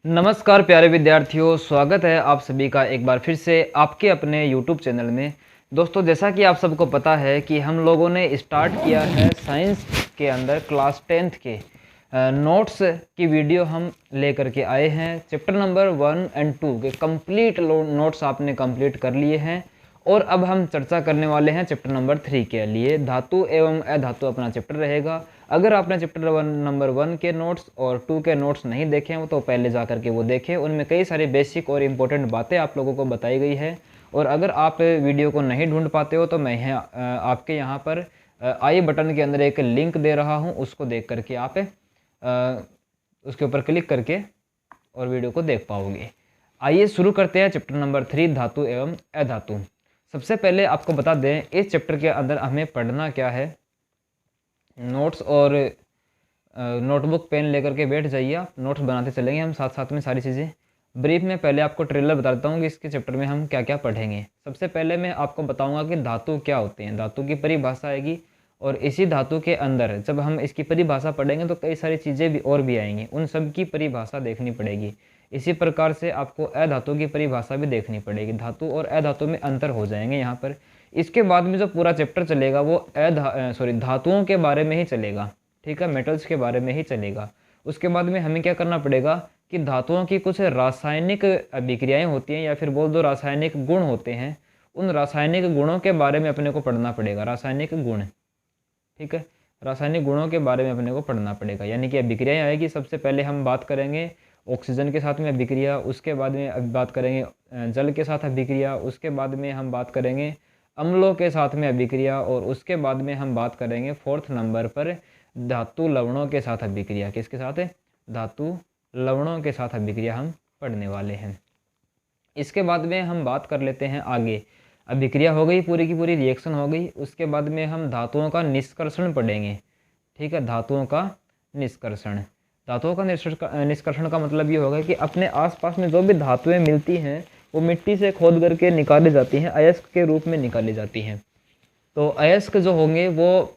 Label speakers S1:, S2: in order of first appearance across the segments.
S1: नमस्कार प्यारे विद्यार्थियों, स्वागत है आप सभी का एक बार फिर से आपके अपने YouTube चैनल में। दोस्तों, जैसा कि आप सबको पता है कि हम लोगों ने स्टार्ट किया है साइंस के अंदर क्लास 10th के नोट्स की वीडियो हम लेकर के आए हैं। चैप्टर नंबर 1 एंड 2 के कंप्लीट नोट्स आपने कंप्लीट कर लिए हैं और अब हम चर्चा करने वाले हैं चैप्टर नंबर 3 के लिए। धातु एवं अधातु अपना चैप्टर रहेगा। अगर आपने चैप्टर नंबर 1 के नोट्स और 2 के नोट्स नहीं देखे हैं तो पहले जा करके वो देखें। उनमें कई सारी बेसिक और इम्पोर्टेंट बातें आप लोगों को बताई गई है। और अगर आप वीडियो को नहीं ढूंढ पाते हो तो मैं आपके यहाँ पर आई बटन के अंदर एक लिंक दे रहा हूँ, उसको देख करके आप उसके ऊपर क्लिक करके और वीडियो को देख पाओगे। आइए शुरू करते हैं चैप्टर नंबर 3 धातु एवं अधातु। सबसे पहले आपको बता दें इस चैप्टर के अंदर हमें पढ़ना क्या है। नोट्स और नोटबुक पेन लेकर के बैठ जाइए, आप नोट्स बनाते चलेंगे हम साथ साथ में सारी चीज़ें। ब्रीफ में पहले आपको ट्रेलर बता देता हूँ कि इसके चैप्टर में हम क्या क्या पढ़ेंगे। सबसे पहले मैं आपको बताऊंगा कि धातु क्या होते हैं, धातु की परिभाषा आएगी। और इसी धातु के अंदर जब हम इसकी परिभाषा पढ़ेंगे तो कई सारी चीज़ें भी और भी आएंगी, उन सब की परिभाषा देखनी पड़ेगी। इसी प्रकार से आपको अधातु की परिभाषा भी देखनी पड़ेगी। धातु और अधातु में अंतर हो जाएंगे यहाँ पर। इसके बाद में जो पूरा चैप्टर चलेगा वो धातुओं के बारे में ही चलेगा, ठीक है, मेटल्स के बारे में ही चलेगा। उसके बाद में हमें क्या करना पड़ेगा कि धातुओं की कुछ रासायनिक अभिक्रियाएं होती हैं या फिर बोल दो रासायनिक गुण होते हैं, उन रासायनिक गुणों के बारे में अपने को पढ़ना पड़ेगा। रासायनिक गुण, ठीक है, रासायनिक गुणों के बारे में अपने को पढ़ना पड़ेगा। यानी कि अभिक्रियाएं आएगी। सबसे पहले हम बात करेंगे ऑक्सीजन के साथ में अभिक्रिया, उसके बाद में बात करेंगे जल के साथ अभिक्रिया, उसके बाद में हम बात करेंगे अम्लों के साथ में अभिक्रिया, और उसके बाद में हम बात करेंगे 4th नंबर पर धातु लवणों के साथ अभिक्रिया। किसके साथ है? धातु लवणों के साथ अभिक्रिया हम पढ़ने वाले हैं। इसके बाद में हम बात कर लेते हैं आगे। अभिक्रिया हो गई, पूरी की पूरी रिएक्शन हो गई। उसके बाद में हम धातुओं का निष्कर्षण पढ़ेंगे, ठीक है, धातुओं का निष्कर्षण। धातुओं का निष्कर्षण का मतलब ये होगा कि अपने आसपास में जो भी धातुएं मिलती हैं वो मिट्टी से खोद करके निकाली जाती हैं, अयस्क के रूप में निकाली जाती हैं। तो अयस्क जो होंगे वो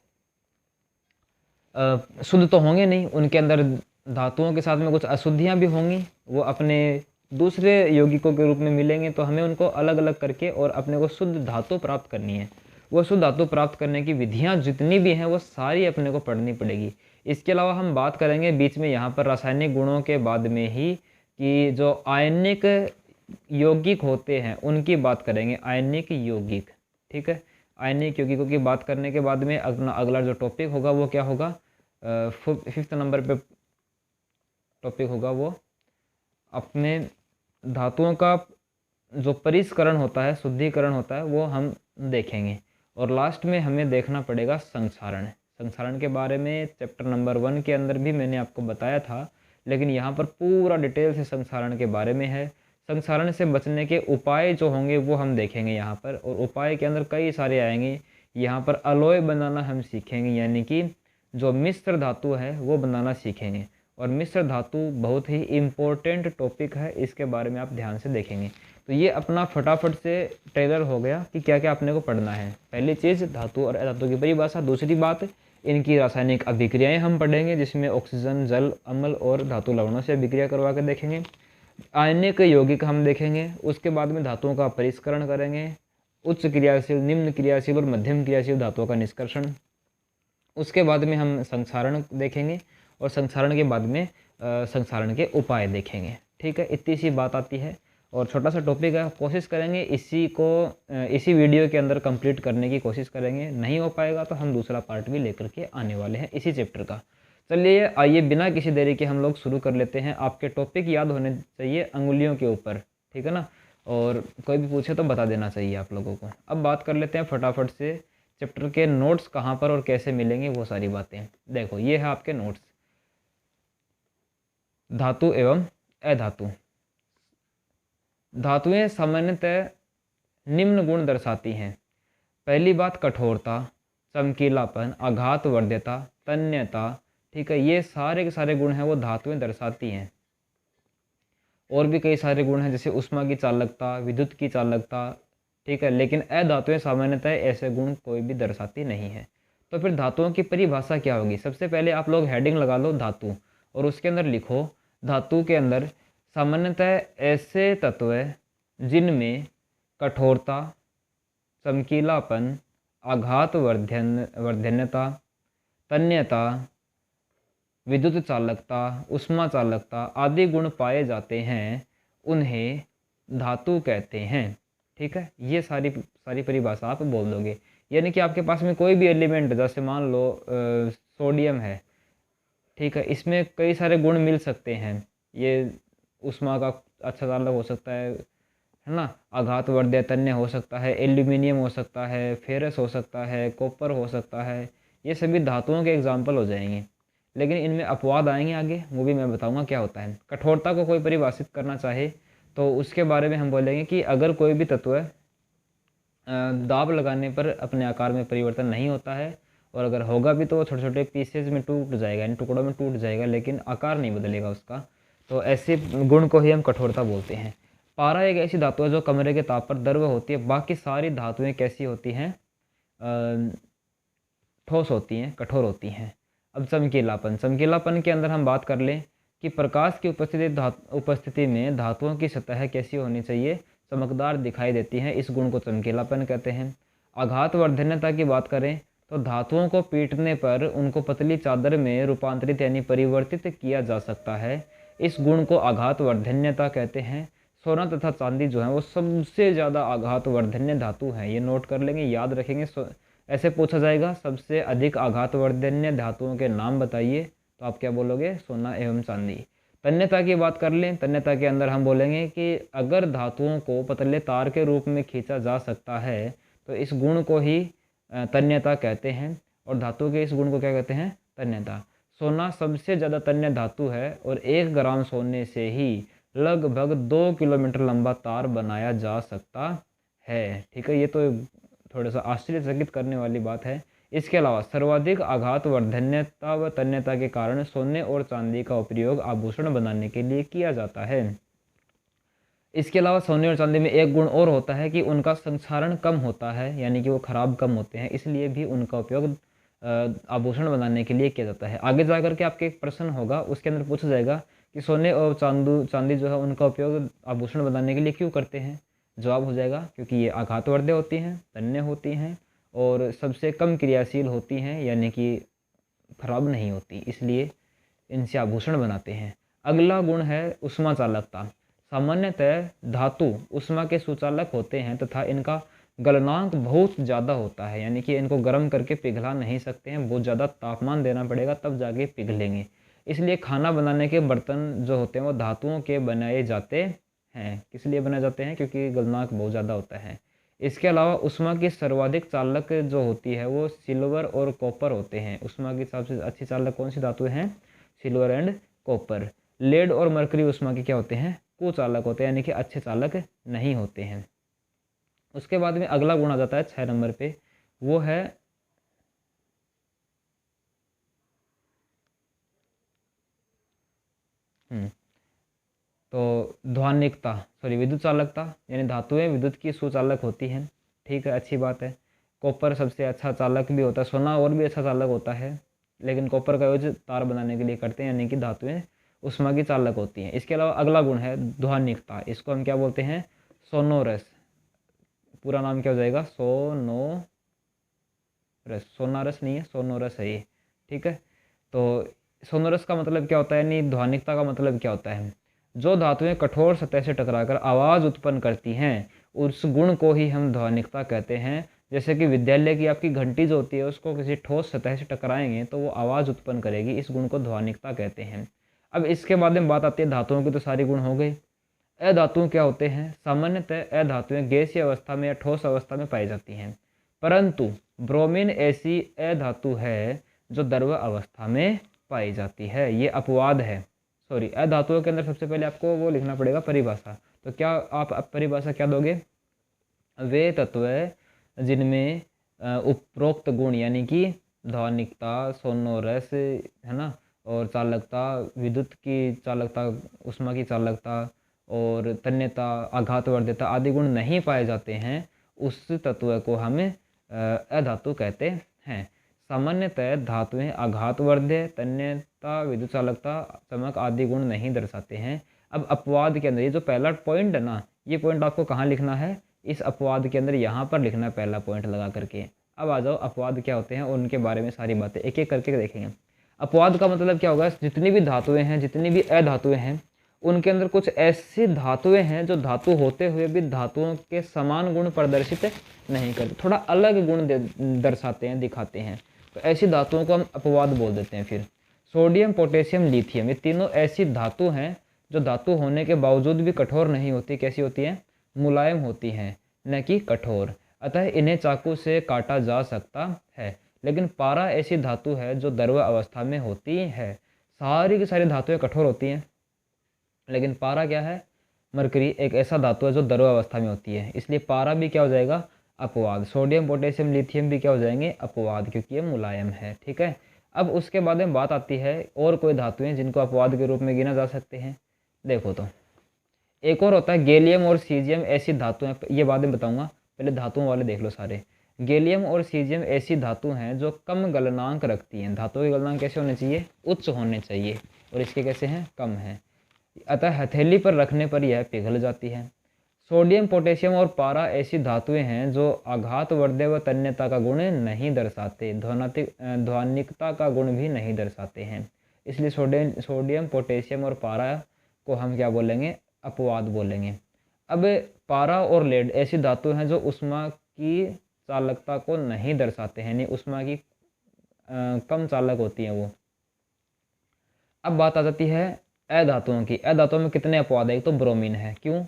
S1: शुद्ध तो होंगे नहीं, उनके अंदर धातुओं के साथ में कुछ अशुद्धियाँ भी होंगी, वो अपने दूसरे यौगिकों के रूप में मिलेंगे। तो हमें उनको अलग अलग करके और अपने को शुद्ध धातु प्राप्त करनी है। वो शुद्ध धातु प्राप्त करने की विधियाँ जितनी भी हैं वो सारी अपने को पढ़नी पड़ेगी। इसके अलावा हम बात करेंगे बीच में यहाँ पर रासायनिक गुणों के बाद में ही कि जो आयनिक यौगिक होते हैं उनकी बात करेंगे, आयनिक यौगिक, ठीक है। आयनिक यौगिकों की बात करने के बाद में अगला जो टॉपिक होगा वो क्या होगा? 5th नंबर पे टॉपिक होगा वो अपने धातुओं का जो परिष्करण होता है, शुद्धिकरण होता है, वो हम देखेंगे। और लास्ट में हमें देखना पड़ेगा संक्षारण। संक्षारण के बारे में चैप्टर नंबर 1 के अंदर भी मैंने आपको बताया था, लेकिन यहाँ पर पूरा डिटेल से संक्षारण के बारे में है। संक्षारण से बचने के उपाय जो होंगे वो हम देखेंगे यहाँ पर, और उपाय के अंदर कई सारे आएंगे। यहाँ पर अलॉय बनाना हम सीखेंगे, यानी कि जो मिश्र धातु है वो बनाना सीखेंगे। और मिश्र धातु बहुत ही इम्पोर्टेंट टॉपिक है, इसके बारे में आप ध्यान से देखेंगे। तो ये अपना फटाफट से ट्रेलर हो गया कि क्या क्या अपने को पढ़ना है। पहली चीज़ धातु और अधातु की परिभाषा। दूसरी बात इनकी रासायनिक अभिक्रियाएं हम पढ़ेंगे, जिसमें ऑक्सीजन, जल, अम्ल और धातु लवणों से अभिक्रिया करवा के देखेंगे। आयनिक यौगिक हम देखेंगे। उसके बाद में धातुओं का परिष्करण करेंगे, उच्च क्रियाशील, निम्न क्रियाशील और मध्यम क्रियाशील धातुओं का निष्कर्षण। उसके बाद में हम संक्षारण देखेंगे और संक्षारण के बाद में संक्षारण के उपाय देखेंगे, ठीक है। इतनी सी बात आती है और छोटा सा टॉपिक है। कोशिश करेंगे इसी वीडियो के अंदर कंप्लीट करने की कोशिश करेंगे। नहीं हो पाएगा तो हम दूसरा पार्ट भी लेकर के आने वाले हैं इसी चैप्टर का। चलिए आइए बिना किसी देरी के हम लोग शुरू कर लेते हैं। आपके टॉपिक याद होने चाहिए अंगुलियों के ऊपर, ठीक है ना, और कोई भी पूछे तो बता देना चाहिए आप लोगों को। अब बात कर लेते हैं फटाफट से चैप्टर के नोट्स कहाँ पर और कैसे मिलेंगे वो सारी बातें। देखो ये है आपके नोट्स। धातु एवं अधातु। धातुएं सामान्यतः निम्न गुण दर्शाती हैं। पहली बात कठोरता, चमकीलापन, आघातवर्ध्यता, तन्यता, ठीक है, ये सारे के सारे गुण हैं वो धातुएं दर्शाती हैं। और भी कई सारे गुण हैं जैसे ऊष्मा की चालकता, विद्युत की चालकता, ठीक है, लेकिन अधातुएं सामान्यतः ऐसे गुण कोई भी दर्शाती नहीं है। तो फिर धातुओं की परिभाषा क्या होगी? सबसे पहले आप लोग हेडिंग लगा लो धातु, और उसके अंदर लिखो धातु के अंदर सामान्यतः ऐसे तत्व जिनमें कठोरता, चमकीलापन, आघात वर्धन्यता, तन्यता, विद्युत चालकता, ऊष्मा चालकता आदि गुण पाए जाते हैं, उन्हें धातु कहते हैं। ठीक है, ये सारी परिभाषा आप बोल दोगे। यानी कि आपके पास में कोई भी एलिमेंट, जैसे मान लो सोडियम है, ठीक है, इसमें कई सारे गुण मिल सकते हैं। ये ऊष्मा का अच्छा चालक हो सकता है ना, आघात वर्धक तन्य हो सकता है, एल्यूमिनियम हो सकता है, फेरस हो सकता है, कॉपर हो सकता है। ये सभी धातुओं के एग्जाम्पल हो जाएंगे। लेकिन इनमें अपवाद आएंगे आगे, वो भी मैं बताऊंगा क्या होता है। कठोरता को कोई परिभाषित करना चाहे तो उसके बारे में हम बोलेंगे कि अगर कोई भी तत्व दाब लगाने पर अपने आकार में परिवर्तन नहीं होता है, और अगर होगा भी तो वो छोटे छोटे पीसेज में टूट जाएगा, इन टुकड़ों में टूट जाएगा, लेकिन आकार नहीं बदलेगा उसका, तो ऐसे गुण को ही हम कठोरता बोलते हैं। पारा एक ऐसी धातु है जो कमरे के ताप पर द्रव होती है। बाकी सारी धातुएं कैसी होती हैं? ठोस होती हैं, कठोर होती हैं। अब चमकीलापन के अंदर हम बात कर लें कि प्रकाश की उपस्थिति में धातुओं की सतह कैसी होनी चाहिए? चमकदार दिखाई देती हैं, इस गुण को चमकीलापन कहते हैं। आघात वर्धन्यता की बात करें तो धातुओं को पीटने पर उनको पतली चादर में रूपांतरित यानी परिवर्तित किया जा सकता है, इस गुण को आघात वर्धन्यता कहते हैं। सोना तथा चांदी जो है वो सबसे ज़्यादा आघात वर्धन्य धातु है, ये नोट कर लेंगे, याद रखेंगे। ऐसे पूछा जाएगा सबसे अधिक आघात वर्धन्य धातुओं के नाम बताइए, तो आप क्या बोलोगे? सोना एवं चांदी। तन्यता की बात कर लें, तन्यता के अंदर हम बोलेंगे कि अगर धातुओं को पतले तार के रूप में खींचा जा सकता है तो इस गुण को ही तन्यता कहते हैं, और धातु के इस गुण को क्या कहते हैं? तन्यता। सोना सबसे ज़्यादा तन्य धातु है और 1 ग्राम सोने से ही लगभग 2 किलोमीटर लंबा तार बनाया जा सकता है। ठीक है, ये तो थोड़ा सा आश्चर्यचकित करने वाली बात है। इसके अलावा सर्वाधिक आघात वर्धन्यता व तन्यता के कारण सोने और चांदी का उपयोग आभूषण बनाने के लिए किया जाता है। इसके अलावा सोने और चांदी में एक गुण और होता है कि उनका संक्षारण कम होता है, यानी कि वो खराब कम होते हैं, इसलिए भी उनका उपयोग आभूषण बनाने के लिए किया जाता है। आगे जाकर के आपके एक प्रश्न होगा, उसके अंदर पूछा जाएगा कि सोने और चांदी जो है उनका उपयोग आभूषण बनाने के लिए क्यों करते हैं? जवाब हो जाएगा क्योंकि ये आघातवर्धक होती हैं, तन्य होती हैं और सबसे कम क्रियाशील होती हैं, यानी कि खराब नहीं होती, इसलिए इनसे आभूषण बनाते हैं। अगला गुण है ऊष्मा चालकता। सामान्यतः धातु ऊष्मा के सुचालक होते हैं तथा इनका गलनांक बहुत ज़्यादा होता है, यानी कि इनको गर्म करके पिघला नहीं सकते हैं, बहुत ज़्यादा तापमान देना पड़ेगा तब जाके पिघलेंगे। इसलिए खाना बनाने के बर्तन जो होते हैं वो धातुओं के बनाए जाते हैं। किस लिए बनाए जाते हैं? क्योंकि गलनांक बहुत ज़्यादा होता है। इसके अलावा ऊष्मा की सर्वाधिक चालक जो होती है वो सिल्वर और कॉपर होते हैं। ऊष्मा की सबसे अच्छी चालक कौन सी धातु हैं? Silver and copper. लेड और मरकरी ऊष्मा के क्या होते हैं? कुचालक होते हैं, यानी कि अच्छे चालक नहीं होते हैं। उसके बाद में अगला गुण आ जाता है 6 नंबर पे, वो है तो ध्वनिकता, विद्युत चालकता, यानी धातुएं विद्युत की सुचालक होती हैं। ठीक है, अच्छी बात है। कॉपर सबसे अच्छा चालक भी होता है, सोना और भी अच्छा चालक होता है, लेकिन कॉपर का यूज तार बनाने के लिए करते हैं, यानी कि धातुएं ऊष्मा की चालक होती हैं। इसके अलावा अगला गुण है ध्वनिकता, इसको हम क्या बोलते हैं? सोनोरस। पूरा नाम क्या हो जाएगा? सोनोरस। सोनारस नहीं है, सोनोरस है ये। ठीक है, तो सोनोरस का मतलब क्या होता है, यानी ध्वनिकता का मतलब क्या होता है? जो धातुएं कठोर सतह से टकराकर आवाज़ उत्पन्न करती हैं, उस गुण को ही हम ध्वनिकता कहते हैं। जैसे कि विद्यालय की आपकी घंटी जो होती है उसको किसी ठोस सतह से टकराएंगे तो वो आवाज़ उत्पन्न करेगी, इस गुण को ध्वनिकता कहते हैं। अब इसके बाद में बात आती है धातुओं की, तो सारी गुण हो गए। अधातुएं क्या होते हैं? सामान्यतः अधातुएं गैसीय अवस्था में या ठोस अवस्था में पाई जाती हैं, परंतु ब्रोमीन ऐसी अधातु है जो द्रव अवस्था में पाई जाती है। ये अपवाद है। अधातुओं के अंदर सबसे पहले आपको वो लिखना पड़ेगा परिभाषा। तो क्या आप परिभाषा क्या दोगे? वे तत्व जिनमें उपरोक्त गुण, यानी कि ध्वनिकता, सोनोरस, है ना, और चालकता, विद्युत की चालकता, ऊष्मा की चालकता और तन्यता, आघातवर्धकता आदि गुण नहीं पाए जाते हैं, उस तत्व को हम अधातु कहते हैं। सामान्यतः धातुएं आघातवर्ध्य, तन्यता, विद्युत चालकता, चमक आदि गुण नहीं दर्शाते हैं। अब अपवाद के अंदर ये जो पहला पॉइंट है ना, ये पॉइंट आपको कहाँ लिखना है, इस अपवाद के अंदर यहाँ पर लिखना है पहला पॉइंट लगा करके। अब आ जाओ अपवाद क्या होते हैं और उनके बारे में सारी बातें एक एक करके देखेंगे। अपवाद का मतलब क्या होगा, जितनी भी धातुएं हैं, जितनी भी अधातुएं हैं, उनके अंदर कुछ ऐसी धातुएं हैं जो धातु होते हुए भी धातुओं के समान गुण प्रदर्शित नहीं करते, थोड़ा अलग गुण दर्शाते हैं, दिखाते हैं। तो ऐसी धातुओं को हम अपवाद बोल देते हैं। फिर सोडियम, पोटेशियम, लिथियम, ये तीनों ऐसी धातु हैं जो धातु होने के बावजूद भी कठोर नहीं होती। कैसी होती हैं, मुलायम होती हैं, न कि कठोर। अतः इन्हें चाकू से काटा जा सकता है। लेकिन पारा ऐसी धातु है जो द्रव अवस्था में होती है। सारी की सारी धातुएं कठोर होती हैं, लेकिन पारा क्या है, मरकरी एक ऐसा धातु है जो द्रव अवस्था में होती है, इसलिए पारा भी क्या हो जाएगा, अपवाद। सोडियम, पोटेशियम, लिथियम भी क्या हो जाएंगे, अपवाद, क्योंकि ये मुलायम है। ठीक है। अब उसके बाद में बात आती है और कोई धातुएं जिनको अपवाद के रूप में गिना जा सकते हैं। देखो तो एक और होता है गैलियम और सीजियम, ऐसी धातुएं, ये बाद में बताऊंगा, पहले धातुओं वाले देख लो सारे। गैलियम और सीजियम ऐसी धातु हैं जो कम गलनांक रखती हैं। धातुओं के गलनांक कैसे होने चाहिए, उच्च होने चाहिए, और इसके कैसे हैं, कम हैं। अतः हथेली पर रखने पर यह पिघल जाती है। सोडियम, पोटेशियम और पारा ऐसी धातुएं हैं जो आघातवर्ध्य व तन्यता का गुण नहीं दर्शाते, ध्वनिकता का गुण भी नहीं दर्शाते हैं। इसलिए सोडियम, पोटेशियम और पारा को हम क्या बोलेंगे, अपवाद बोलेंगे। अब पारा और लेड ऐसी धातु हैं जो उष्मा की चालकता को नहीं दर्शाते हैं, यानी उष्मा की कम चालक होती हैं वो। अब बात आ जाती है अधातुओं की। अधातुओं में कितने अपवाद है, एक तो ब्रोमीन है। क्यों,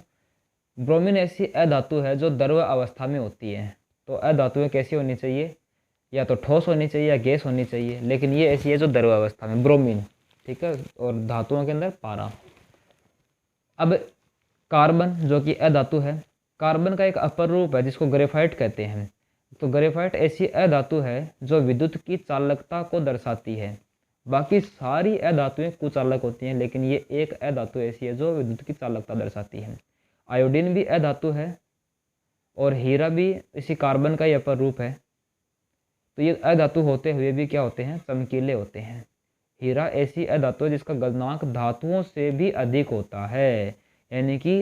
S1: ब्रोमीन ऐसी अधातु है जो द्रव अवस्था में होती है। तो अधातुएं कैसी होनी चाहिए, या तो ठोस होनी चाहिए या गैस होनी चाहिए, लेकिन ये ऐसी है जो द्रव अवस्था में, ब्रोमीन। ठीक है। और धातुओं के अंदर पारा। अब कार्बन जो कि अधातु है, कार्बन का एक अपर रूप है जिसको ग्रेफाइट कहते हैं। तो ग्रेफाइट ऐसी अधातु है जो विद्युत की चालकता को दर्शाती है। बाकी सारी अधातुएं कुचालक होती हैं, लेकिन ये एक अधातु ऐसी है जो विद्युत की चालकता दर्शाती है। आयोडीन भी अधातु है और हीरा भी इसी कार्बन का ही अपर रूप है। तो ये अधातु होते हुए भी क्या होते हैं, चमकीले होते हैं। हीरा ऐसी अधातु है जिसका गलनांक धातुओं से भी अधिक होता है, यानी कि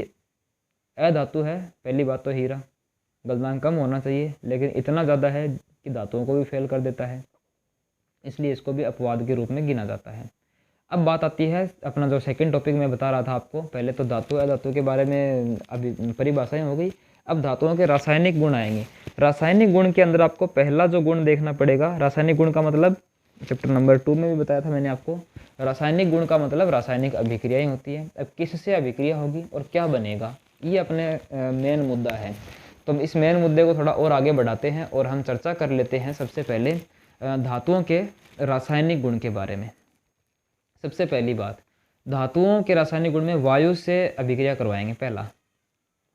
S1: अधातु है, पहली बात तो हीरा गलनांक कम होना चाहिए, लेकिन इतना ज़्यादा है कि धातुओं को भी फेल कर देता है, इसलिए इसको भी अपवाद के रूप में गिना जाता है। अब बात आती है अपना जो सेकंड टॉपिक मैं बता रहा था आपको, पहले तो धातु अधातु के बारे में अभी परिभाषाएं हो गई। अब धातुओं के रासायनिक गुण आएंगे। रासायनिक गुण के अंदर आपको पहला जो गुण देखना पड़ेगा, रासायनिक गुण का मतलब चैप्टर नंबर 2 में भी बताया था मैंने आपको। रासायनिक गुण का मतलब रासायनिक अभिक्रियाएं होती है। अब किससे अभिक्रिया होगी और क्या बनेगा, ये अपने मेन मुद्दा है। तो इस मेन मुद्दे को थोड़ा और आगे बढ़ाते हैं और हम चर्चा कर लेते हैं सबसे पहले धातुओं के रासायनिक गुण के बारे में। सबसे पहली बात, धातुओं के रासायनिक गुण में वायु से अभिक्रिया करवाएंगे। पहला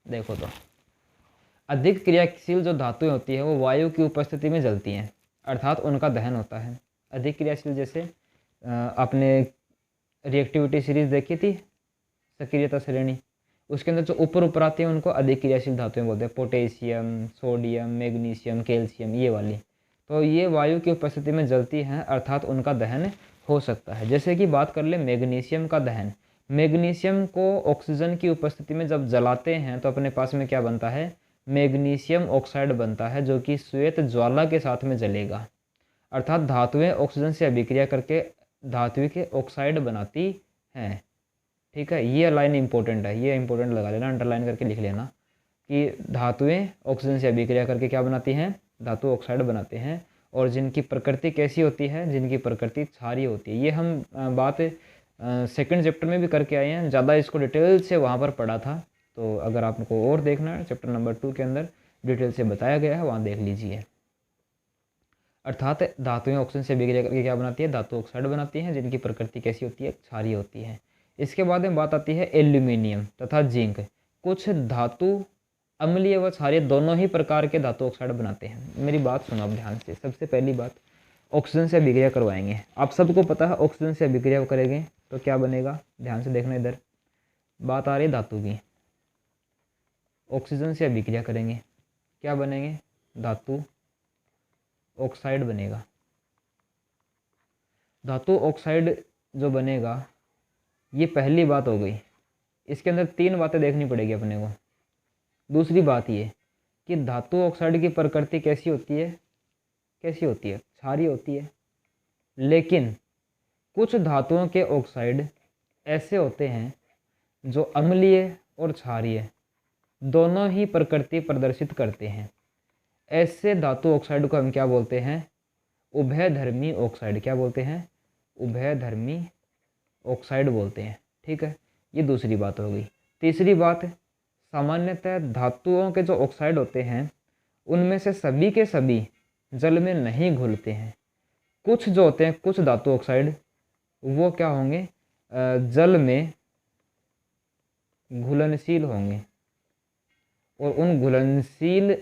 S1: देखो तो अधिक क्रियाशील जो धातुएं होती है वो वायु की उपस्थिति में जलती हैं, अर्थात उनका दहन होता है। अधिक क्रियाशील जैसे आपने रिएक्टिविटी सीरीज देखी थी, सक्रियता श्रेणी, उसके अंदर जो ऊपर आती हैं उनको अधिक क्रियाशील धातुएं बोलते हैं। पोटेशियम, सोडियम, मैग्नीशियम, कैल्शियम, ये वाली। तो ये वायु की उपस्थिति में जलती हैं, अर्थात उनका दहन हो सकता है। जैसे कि बात कर ले मैग्नीशियम का दहन। मैग्नीशियम को ऑक्सीजन की उपस्थिति में जब जलाते हैं तो अपने पास में क्या बनता है, मैग्नीशियम ऑक्साइड बनता है, जो कि श्वेत ज्वाला के साथ में जलेगा। अर्थात धातुएं ऑक्सीजन से अभिक्रिया करके धातु के ऑक्साइड बनाती हैं। ठीक है, ये लाइन इंपॉर्टेंट है, ये इंपॉर्टेंट लगा लेना, अंडरलाइन करके लिख लेना कि धातुएं ऑक्सीजन से अभिक्रिया करके क्या बनाती हैं, धातु ऑक्साइड बनाते हैं। और जिनकी प्रकृति कैसी होती है, जिनकी प्रकृति क्षारीय होती है। ये हम बात सेकंड चैप्टर में भी करके आए हैं, ज़्यादा इसको डिटेल से वहाँ पर पढ़ा था। तो अगर आपको और देखना है, चैप्टर नंबर 2 के अंदर डिटेल से बताया गया है, वहाँ देख लीजिए। अर्थात धातुएं ऑक्सीजन से अभिक्रिया करके क्या बनाती है, धातु ऑक्साइड बनाती हैं, जिनकी प्रकृति कैसी होती है, क्षारीय होती है। इसके बाद में बात आती है एल्यूमिनियम तथा जिंक। कुछ धातु अम्लीय व क्षारीय दोनों ही प्रकार के धातु ऑक्साइड बनाते हैं। मेरी बात सुनो अब ध्यान से। सबसे पहली बात, ऑक्सीजन से अभिक्रिया करवाएंगे। आप सबको पता है ऑक्सीजन से अभिक्रिया करेंगे तो क्या बनेगा, ध्यान से देखना, इधर बात आ रही धातु की। ऑक्सीजन से अभिक्रिया करेंगे, क्या बनेंगे, धातु ऑक्साइड बनेगा। धातु ऑक्साइड जो बनेगा, ये पहली बात हो गई। इसके अंदर 3 बातें देखनी पड़ेगी अपने को। दूसरी बात ये कि धातु ऑक्साइड की प्रकृति कैसी होती है, क्षारीय होती है। लेकिन कुछ धातुओं के ऑक्साइड ऐसे होते हैं जो अम्लीय और क्षारीय दोनों ही प्रकृति प्रदर्शित करते हैं। ऐसे धातु ऑक्साइड को हम क्या बोलते हैं, उभयधर्मी ऑक्साइड। क्या बोलते हैं, उभयधर्मी ऑक्साइड बोलते हैं। ठीक है, ये दूसरी बात हो गई। तीसरी बात, सामान्यतः धातुओं के जो ऑक्साइड होते हैं उनमें से सभी के सभी जल में नहीं घुलते हैं। कुछ जो होते हैं, कुछ धातु ऑक्साइड, वो क्या होंगे, जल में घुलनशील होंगे। और उन घुलनशील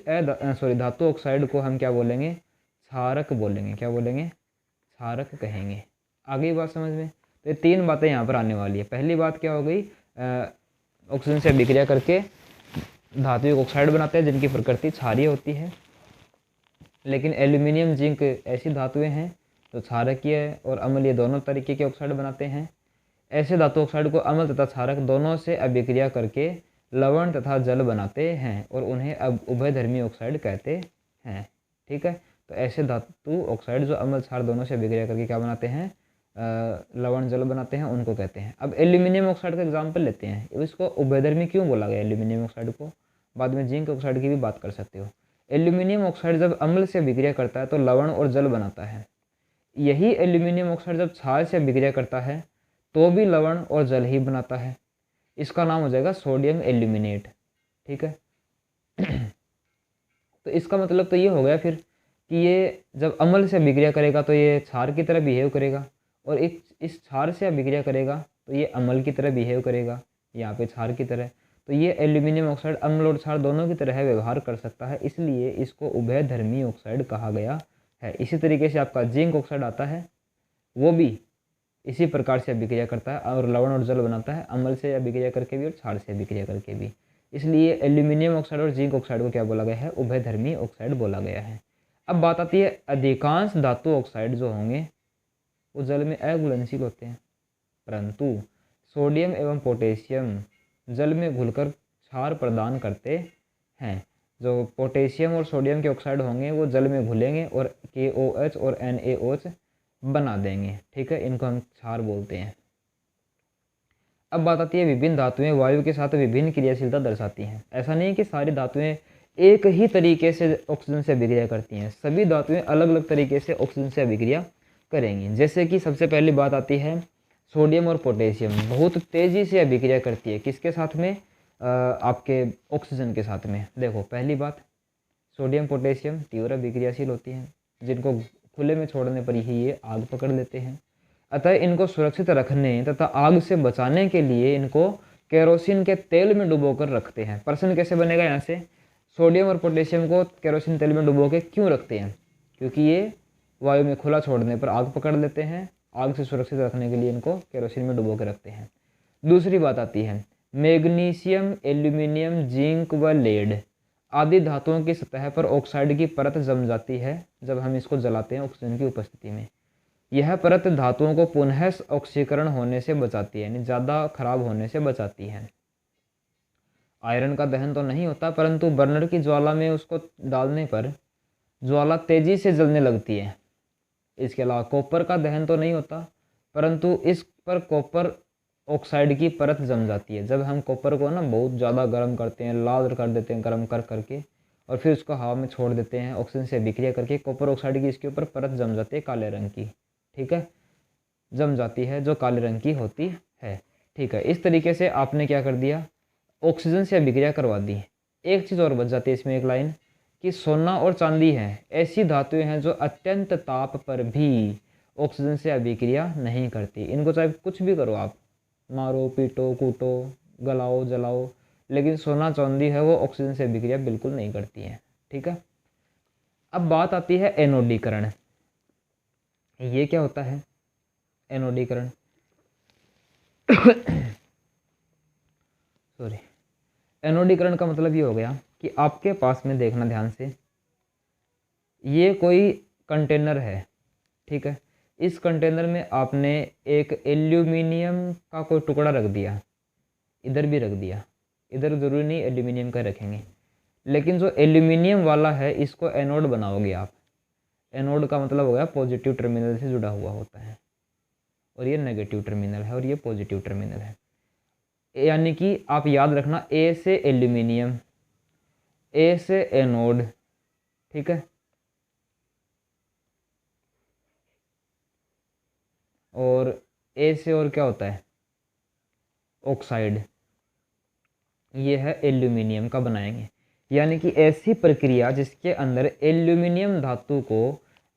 S1: धातु ऑक्साइड को हम क्या बोलेंगे, क्षारक बोलेंगे। क्या बोलेंगे, क्षारक कहेंगे। आगे बात समझ में। तो ये 3 बातें यहाँ पर आने वाली है। पहली बात क्या हो गई, ऑक्सीजन से अभिक्रिया करके धातु ऑक्साइड बनाते हैं जिनकी प्रकृति क्षारीय होती है। लेकिन एल्यूमिनियम, जिंक ऐसी धातुएं हैं तो क्षारकीय और अम्लीय दोनों तरीके के ऑक्साइड बनाते हैं। ऐसे धातु ऑक्साइड को अम्ल तथा क्षारक दोनों से अभिक्रिया करके लवण तथा जल बनाते हैं और उन्हें अब उभयधर्मी ऑक्साइड कहते हैं। ठीक है, तो ऐसे धातु ऑक्साइड जो अम्ल क्षार दोनों से अभिक्रिया करके क्या बनाते हैं, लवण जल बनाते हैं, उनको कहते हैं। अब एल्यूमिनियम ऑक्साइड का एग्जाम्पल लेते हैं। इसको उभयधर्मी क्यों बोला गया एल्यूमिनियम ऑक्साइड को, बाद में जिंक ऑक्साइड की भी बात कर सकते हो। एल्यूमिनियम ऑक्साइड जब अम्ल से अभिक्रिया करता है तो लवण और जल बनाता है। यही एल्यूमिनियम ऑक्साइड जब क्षार से अभिक्रिया करता है तो भी लवण और जल ही बनाता है। इसका नाम हो जाएगा सोडियम एल्यूमिनेट। ठीक है तो इसका मतलब तो ये हो गया फिर कि ये जब अम्ल से अभिक्रिया करेगा तो ये क्षार की तरह बिहेव करेगा, और इस क्षार से अभिक्रिया करेगा तो ये अम्ल की तरह बिहेव करेगा, यहाँ पे क्षार की तरह। तो ये एल्यूमिनियम ऑक्साइड अम्ल और क्षार दोनों की तरह व्यवहार कर सकता है, इसलिए इसको उभयधर्मी ऑक्साइड कहा गया है। इसी तरीके से आपका जिंक ऑक्साइड आता है, वो भी इसी प्रकार से अभिक्रिया करता है और लवण और जल बनाता है, अम्ल से अभिक्रिया करके भी और क्षार से अभिक्रिया करके भी। इसलिए एल्यूमिनियम ऑक्साइड और जिंक ऑक्साइड को क्या बोला गया है, उभयधर्मी ऑक्साइड बोला गया है। अब बात आती है, अधिकांश धातु ऑक्साइड जो होंगे वो जल में अघुलनशील होते हैं, परंतु सोडियम एवं पोटेशियम जल में घुलकर क्षार प्रदान करते हैं। जो पोटेशियम और सोडियम के ऑक्साइड होंगे वो जल में घुलेंगे और KOH और NaOH बना देंगे। ठीक है, इनको हम क्षार बोलते हैं। अब बात आती है, विभिन्न धातुएं वायु के साथ विभिन्न क्रियाशीलता दर्शाती हैं। ऐसा नहीं है कि सारी धातुएं एक ही तरीके से ऑक्सीजन से अभिक्रिया करती हैं, सभी धातुएं अलग अलग तरीके से ऑक्सीजन से अभिक्रिया करेंगी। जैसे कि सबसे पहली बात आती है, सोडियम और पोटेशियम बहुत तेज़ी से अभिक्रिया करती है। किसके साथ में, आपके ऑक्सीजन के साथ में। देखो पहली बात, सोडियम पोटेशियम तीव्र अभिक्रियाशील होती हैं, जिनको खुले में छोड़ने पर ही ये आग पकड़ लेते हैं। अतः इनको सुरक्षित रखने तथा आग से बचाने के लिए इनको केरोसिन के तेल में डुबोकर रखते हैं। प्रश्न कैसे बनेगा यहाँ से, सोडियम और पोटेशियम को केरोसिन तेल में डुबो के क्यों रखते हैं, क्योंकि ये वायु में खुला छोड़ने पर आग पकड़ लेते हैं। आग से सुरक्षित रखने के लिए इनको केरोसिन में डुबो के रखते हैं। दूसरी बात आती है, मैग्नीशियम, एल्यूमिनियम, जिंक व लेड आदि धातुओं की सतह पर ऑक्साइड की परत जम जाती है जब हम इसको जलाते हैं ऑक्सीजन की उपस्थिति में। यह परत धातुओं को पुनः ऑक्सीकरण होने से बचाती है, यानी ज़्यादा खराब होने से बचाती है। आयरन का दहन तो नहीं होता, परंतु बर्नर की ज्वाला में उसको डालने पर ज्वाला तेज़ी से जलने लगती है। इसके अलावा कॉपर का दहन तो नहीं होता, परंतु इस पर कॉपर ऑक्साइड की परत जम जाती है। जब हम कॉपर को ना बहुत ज़्यादा गर्म करते हैं, लाल कर देते हैं गर्म कर करके, और फिर उसको हवा में छोड़ देते हैं ऑक्सीजन से अभिक्रिया करके, कॉपर ऑक्साइड की इसके ऊपर परत जम जाती है काले रंग की। ठीक है, जम जाती है जो काले रंग की होती है। ठीक है, इस तरीके से आपने क्या कर दिया, ऑक्सीजन से अभिक्रिया करवा दी। एक चीज़ और बच जाती है इसमें, एक लाइन, कि सोना और चांदी है ऐसी धातुएं हैं जो अत्यंत ताप पर भी ऑक्सीजन से अभिक्रिया नहीं करती। इनको चाहे कुछ भी करो आप, मारो पीटो कूटो गलाओ जलाओ, लेकिन सोना चांदी है वो ऑक्सीजन से अभिक्रिया बिल्कुल नहीं करती है। ठीक है, अब बात आती है एनोडीकरण। ये क्या होता है एनोडीकरण सॉरी, एनोडीकरण का मतलब ये हो गया कि आपके पास में, देखना ध्यान से, ये कोई कंटेनर है। ठीक है, इस कंटेनर में आपने एक एल्यूमिनियम का कोई टुकड़ा रख दिया, इधर भी रख दिया, इधर ज़रूरी नहीं एल्यूमिनियम का रखेंगे, लेकिन जो एल्यूमिनियम वाला है इसको एनोड बनाओगे आप। एनोड का मतलब हो गया पॉजिटिव टर्मिनल से जुड़ा हुआ होता है, और ये नेगेटिव टर्मिनल है और ये पॉजिटिव टर्मिनल है। यानी कि आप याद रखना, ए से एल्यूमिनियम, ए से एनोड, ठीक है, और ए से और क्या होता है, ऑक्साइड, ये है एल्यूमिनियम का बनाएंगे। यानी कि ऐसी प्रक्रिया जिसके अंदर एल्यूमिनियम धातु को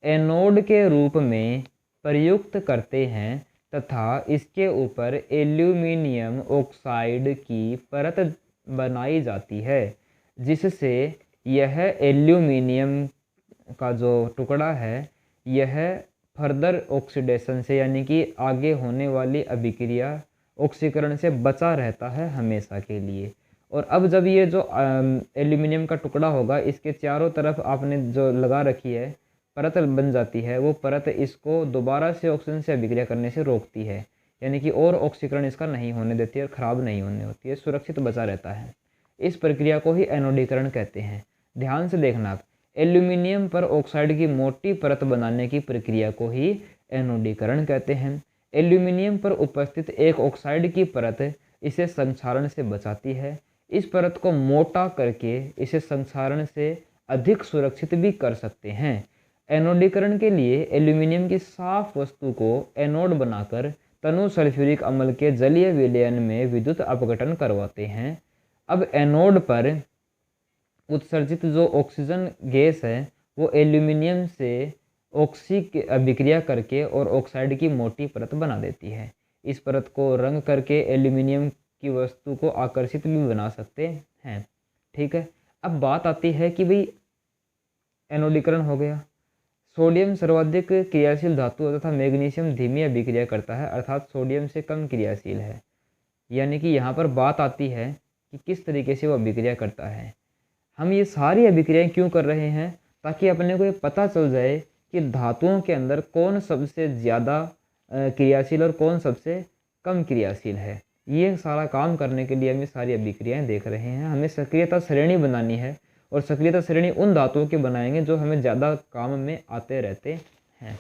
S1: एनोड के रूप में प्रयुक्त करते हैं तथा इसके ऊपर एल्यूमिनियम ऑक्साइड की परत बनाई जाती है, जिससे यह एल्यूमिनियम का जो टुकड़ा है यह फर्दर ऑक्सीडेशन से, यानी कि आगे होने वाली अभिक्रिया ऑक्सीकरण से बचा रहता है हमेशा के लिए। और अब जब ये जो एल्यूमिनियम का टुकड़ा होगा, इसके चारों तरफ आपने जो लगा रखी है परत बन जाती है, वो परत इसको दोबारा से ऑक्सीजन से अभिक्रिया करने से रोकती है, यानी कि और ऑक्सीकरण इसका नहीं होने देती है और ख़राब नहीं होने होती है, सुरक्षित बचा रहता है। इस प्रक्रिया को ही एनोडीकरण कहते हैं। ध्यान से देखना आप, एल्यूमिनियम पर ऑक्साइड की मोटी परत बनाने की प्रक्रिया को ही एनोडीकरण कहते हैं। एल्यूमिनियम पर उपस्थित एक ऑक्साइड की परत इसे संक्षारण से बचाती है। इस परत को मोटा करके इसे संक्षारण से अधिक सुरक्षित भी कर सकते हैं। एनोडीकरण के लिए एल्यूमिनियम की साफ वस्तु को एनोड बनाकर तनु सल्फ्यूरिक अम्ल के जलीय विलयन में विद्युत अपघटन करवाते हैं। अब एनोड पर उत्सर्जित जो ऑक्सीजन गैस है वो एल्यूमिनियम से ऑक्सी की अभिक्रिया करके और ऑक्साइड की मोटी परत बना देती है। इस परत को रंग करके एल्यूमिनियम की वस्तु को आकर्षित भी बना सकते हैं, ठीक है। अब बात आती है कि भाई एनोडीकरण हो गया, सोडियम सर्वाधिक क्रियाशील धातु तथा मैग्नीशियम धीमी अभिक्रिया करता है, अर्थात सोडियम से कम क्रियाशील है। यानी कि यहाँ पर बात आती है कि किस तरीके से वो अभिक्रिया करता है। हम ये सारी अभिक्रियाएं क्यों कर रहे हैं, ताकि अपने को ये पता चल जाए कि धातुओं के अंदर कौन सबसे ज़्यादा क्रियाशील और कौन सबसे कम क्रियाशील है। ये सारा काम करने के लिए हम ये सारी अभिक्रियाएं देख रहे हैं। हमें सक्रियता श्रेणी बनानी है, और सक्रियता श्रेणी उन धातुओं के बनाएंगे जो हमें ज़्यादा काम में आते रहते हैं,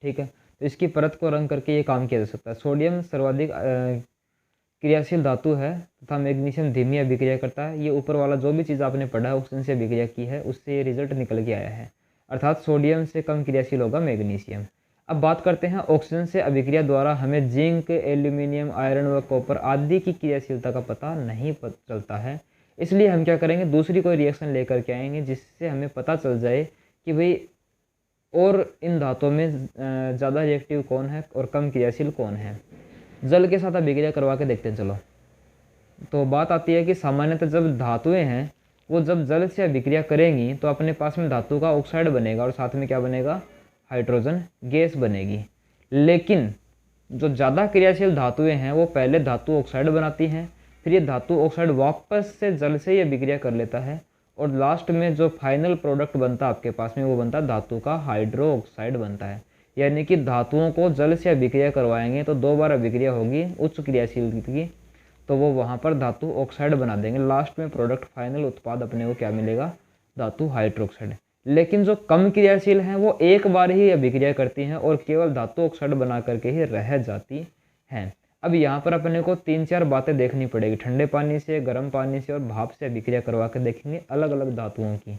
S1: ठीक है। तो इसकी परत को रंग करके ये काम किया जा सकता है। सोडियम सर्वाधिक क्रियाशील धातु है तथा मैग्नीशियम धीमी अभिक्रिया करता है। ये ऊपर वाला जो भी चीज़ आपने पढ़ा है ऑक्सीजन से अभिक्रिया की है, उससे ये रिजल्ट निकल के आया है, अर्थात सोडियम से कम क्रियाशील होगा मैग्नीशियम। अब बात करते हैं ऑक्सीजन से अभिक्रिया द्वारा हमें जिंक, एल्यूमिनियम, आयरन व कॉपर आदि की क्रियाशीलता का पता नहीं चलता है। इसलिए हम क्या करेंगे, दूसरी कोई रिएक्शन लेकर के आएंगे जिससे हमें पता चल जाए कि भाई और इन धातुओं में ज़्यादा रिएक्टिव कौन है और कम क्रियाशील कौन है। जल के साथ अभिक्रिया करवा के देखते हैं चलो। तो बात आती है कि सामान्यतः जब धातुएं हैं वो जब जल से अभिक्रिया करेंगी तो अपने पास में धातु का ऑक्साइड बनेगा और साथ में क्या बनेगा, हाइड्रोजन गैस बनेगी। लेकिन जो ज़्यादा क्रियाशील धातुएं हैं वो पहले धातु ऑक्साइड बनाती हैं, फिर ये धातु ऑक्साइड वापस से जल से ही अभिक्रिया कर लेता है, और लास्ट में जो फाइनल प्रोडक्ट बनता है आपके पास में वो बनता है धातु का हाइड्रो ऑक्साइड बनता है। यानी कि धातुओं को जल से अभिक्रिया करवाएंगे तो 2 बार अभिक्रिया होगी उच्च क्रियाशील की, तो वो वहाँ पर धातु ऑक्साइड बना देंगे। लास्ट में प्रोडक्ट फाइनल उत्पाद अपने को क्या मिलेगा, धातु हाइड्रोक्साइड। लेकिन जो कम क्रियाशील हैं वो एक बार ही अभिक्रिया करती हैं और केवल धातु ऑक्साइड बना करके ही रह जाती हैं। अब यहाँ पर अपने को 3-4 बातें देखनी पड़ेगी, ठंडे पानी से, गर्म पानी से और भाप से अभिक्रिया करवा के देखेंगे अलग अलग धातुओं की।